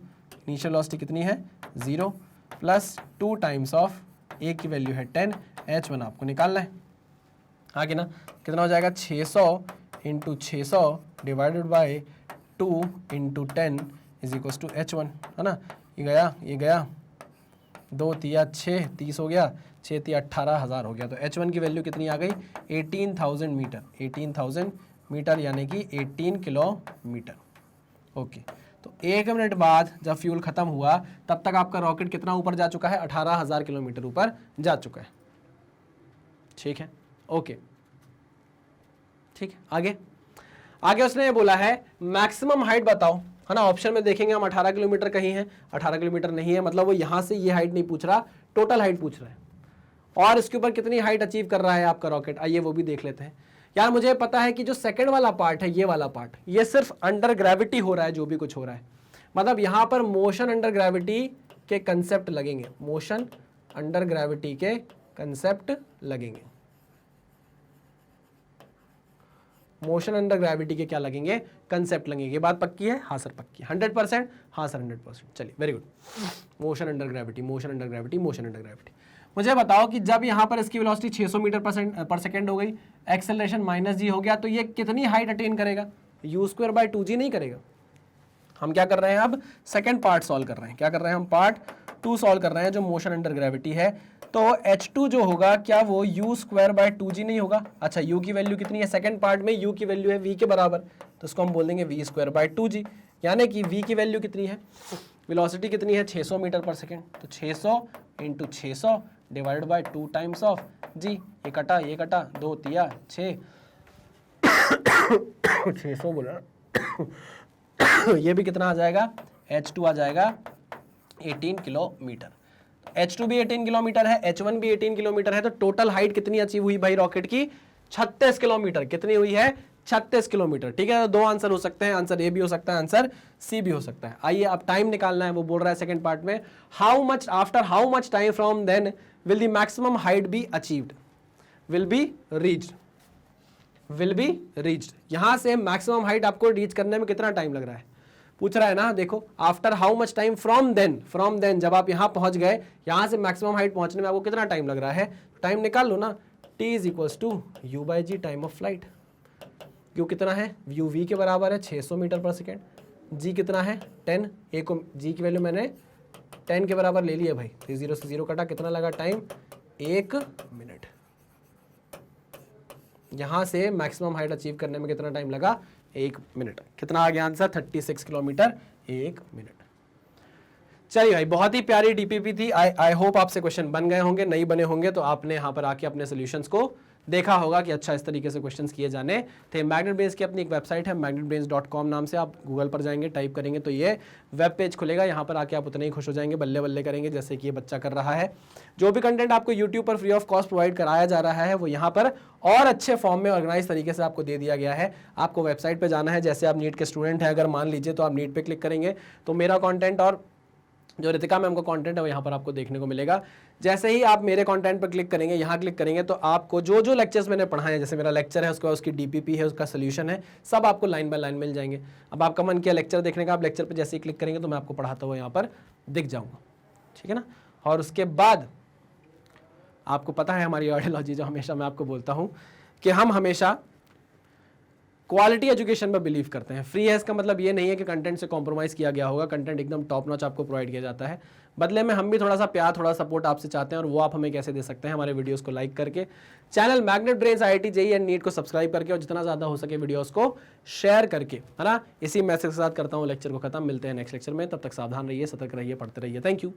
इनिशियल वेलोसिटी कितनी है? 0 प्लस 2 टाइम्स ऑफ a की वैल्यू है 10, h1 आपको निकालना है, हाँ कि ना। कितना हो जाएगा? 600 into 600 divided by 2 into 10 is equals to h1, है ना। ये गया 2 तिया 6, 30 हो गया, 6 तिया 18,000 हो गया। तो h1 की वैल्यू कितनी आ गई? 18,000 मीटर, 18,000 मीटर यानी कि 18 किलोमीटर। ओके, तो 1 मिनट बाद जब फ्यूल खत्म हुआ तब तक आपका रॉकेट कितना ऊपर जा चुका है? 18,000 किलोमीटर ऊपर जा चुका है, ठीक है। ओके, ठीक है। आगे उसने ये बोला है मैक्सिमम हाइट बताओ, है ना। ऑप्शन में देखेंगे हम 18 किलोमीटर कहीं है, 18 किलोमीटर नहीं है, मतलब वो यहां से ये हाइट नहीं पूछ रहा, टोटल हाइट पूछ रहा है। और इसके ऊपर कितनी हाइट अचीव कर रहा है आपका रॉकेट, आइए वो भी देख लेते हैं। यार मुझे पता है कि जो सेकंड वाला पार्ट है, ये वाला पार्ट, ये सिर्फ अंडर ग्रेविटी हो रहा है, जो भी कुछ हो रहा है, मतलब यहां पर मोशन अंडर ग्रेविटी के कंसेप्ट लगेंगे, मोशन अंडर ग्रेविटी के कंसेप्ट लगेंगे। मोशन अंडर ग्रेविटी के क्या लगेंगे? कंसेप्ट लगेंगे। ये बात पक्की है? हाँ सर पक्की है। 100%? हाँ सर 100%। चलिए very good. Motion under gravity, motion under gravity, motion under gravity. मुझे बताओ कि जब यहाँ पर इसकी वेलोसिटी 600 मीटर पर सेकंड हो गई, एक्सेलरेशन -g हो गया, तो ये कितनी हाइट अटेन करेगा? u² बाई 2g नहीं करेगा। हम क्या कर रहे हैं अब? सेकेंड पार्ट सॉल्व कर रहे हैं। क्या कर रहे हैं हम? पार्ट 2 सॉल्व कर रहे हैं, जो मोशन अंडर ग्रेविटी है। तो h2 जो होगा क्या वो u² बाई 2g नहीं होगा? अच्छा, u की वैल्यू कितनी है? सेकंड पार्ट में u की वैल्यू है v के बराबर, तो इसको हम बोल देंगे v² बाई 2g, यानी कि v की वैल्यू कितनी है? वेलोसिटी कितनी है? 600 मीटर पर सेकंड, तो 600 into 600 divided by 2 times of g। ये कटा 2 तिया 6 600 बोला ये भी कितना आ जाएगा? h2 आ जाएगा 18 किलोमीटर। h2 भी 18 किलोमीटर है, h1 भी 18 किलोमीटर है, तो टोटल हाइट कितनी अचीव हुई भाई रॉकेट की? 36 किलोमीटर। कितनी हुई है? 36 किलोमीटर, ठीक है। तो 2 आंसर हो सकते हैं, आंसर ए भी हो सकता है, आंसर सी भी हो सकता है। आइए अब टाइम निकालना है। वो बोल रहा है सेकंड पार्ट में, after how much time from then will the maximum height be achieved, will be reached. यहां से मैक्सिमम हाइट आपको रीच करने में कितना टाइम लग रहा है पूछ रहा है ना। देखो, after how much time from then, जब आप यहां पहुंच गए, यहां से मैक्सिमम हाइट पहुंचने में आपको कितना टाइम लग रहा है? टाइम निकाल लो ना, t is equals to u by g, time of flight. क्यों कितना है? u v के बराबर है 600 मीटर पर सेकेंड, जी कितना है 10, ए को जी की वैल्यू मैंने 10 के बराबर ले लिया भाई, तो 0 से 0 कटा, कितना लगा टाइम 1 मिनट। यहाँ से मैक्सिमम हाइट अचीव करने में कितना टाइम लगा 1 मिनट। कितना आ गया आंसर 36 किलोमीटर 1 मिनट। चलिए भाई बहुत ही प्यारी डीपीपी थी। आई होप आपसे क्वेश्चन बन गए होंगे, नहीं बने होंगे तो आपने यहाँ पर आके अपने सोल्यूशंस को देखा होगा कि अच्छा इस तरीके से क्वेश्चंस किए जाने थे। मैग्नेट ब्रेन्स की अपनी एक वेबसाइट है magnetbrains.com नाम से, आप गूगल पर जाएंगे टाइप करेंगे तो ये वेब पेज खुलेगा, यहाँ पर आके आप उतने ही खुश हो जाएंगे, बल्ले बल्ले करेंगे जैसे कि ये बच्चा कर रहा है। जो भी कंटेंट आपको यूट्यूब पर फ्री ऑफ कॉस्ट प्रोवाइड कराया जा रहा है वो यहाँ पर और अच्छे फॉर्म में ऑर्गेनाइज तरीके से आपको दे दिया गया है। आपको वेबसाइट पर जाना है, जैसे आप नीट के स्टूडेंट हैं अगर मान लीजिए, तो आप नीट पर क्लिक करेंगे तो मेरा कॉन्टेंट और जो रितिका मैम का कंटेंट है वो यहाँ पर आपको देखने को मिलेगा। जैसे ही आप मेरे कंटेंट पर क्लिक करेंगे, यहाँ क्लिक करेंगे तो आपको जो जो लेक्चर्स मैंने पढ़ाए हैं, जैसे मेरा लेक्चर है उसका, उसकी डीपीपी है, उसका सोल्यूशन है, सब आपको लाइन बाय लाइन मिल जाएंगे। अब आपका मन किया लेक्चर देखने का, आप लेक्चर पर जैसे ही क्लिक करेंगे तो मैं आपको पढ़ाता हुआ यहाँ पर दिख जाऊँगा, ठीक है ना। और उसके बाद आपको पता है हमारी आइडियोलॉजी जो हमेशा मैं आपको बोलता हूँ कि हम हमेशा क्वालिटी एजुकेशन में बिलीव करते हैं। फ्री है इसका मतलब ये नहीं है कि कंटेंट से कॉम्प्रोमाइज़ किया गया होगा, कंटेंट एकदम टॉप नॉच आपको प्रोवाइड किया जाता है। बदले में हम भी थोड़ा सा प्यार, थोड़ा सपोर्ट आपसे चाहते हैं, और वो आप हमें कैसे दे सकते हैं, हमारे वीडियोस को लाइक करके, channel magnet brains IIT JEE and NEET को सब्सक्राइब करके, और जितना ज़्यादा हो सके वीडियोज़ को शेयर करके, है ना। इसी मैसेज के साथ करता हूँ लेक्चर को खत्म। मिलते हैं नेक्स्ट लेक्चर में, तब तक सावधान रहिए, सतर्क रहिए, पढ़ते रहिए। Thank you.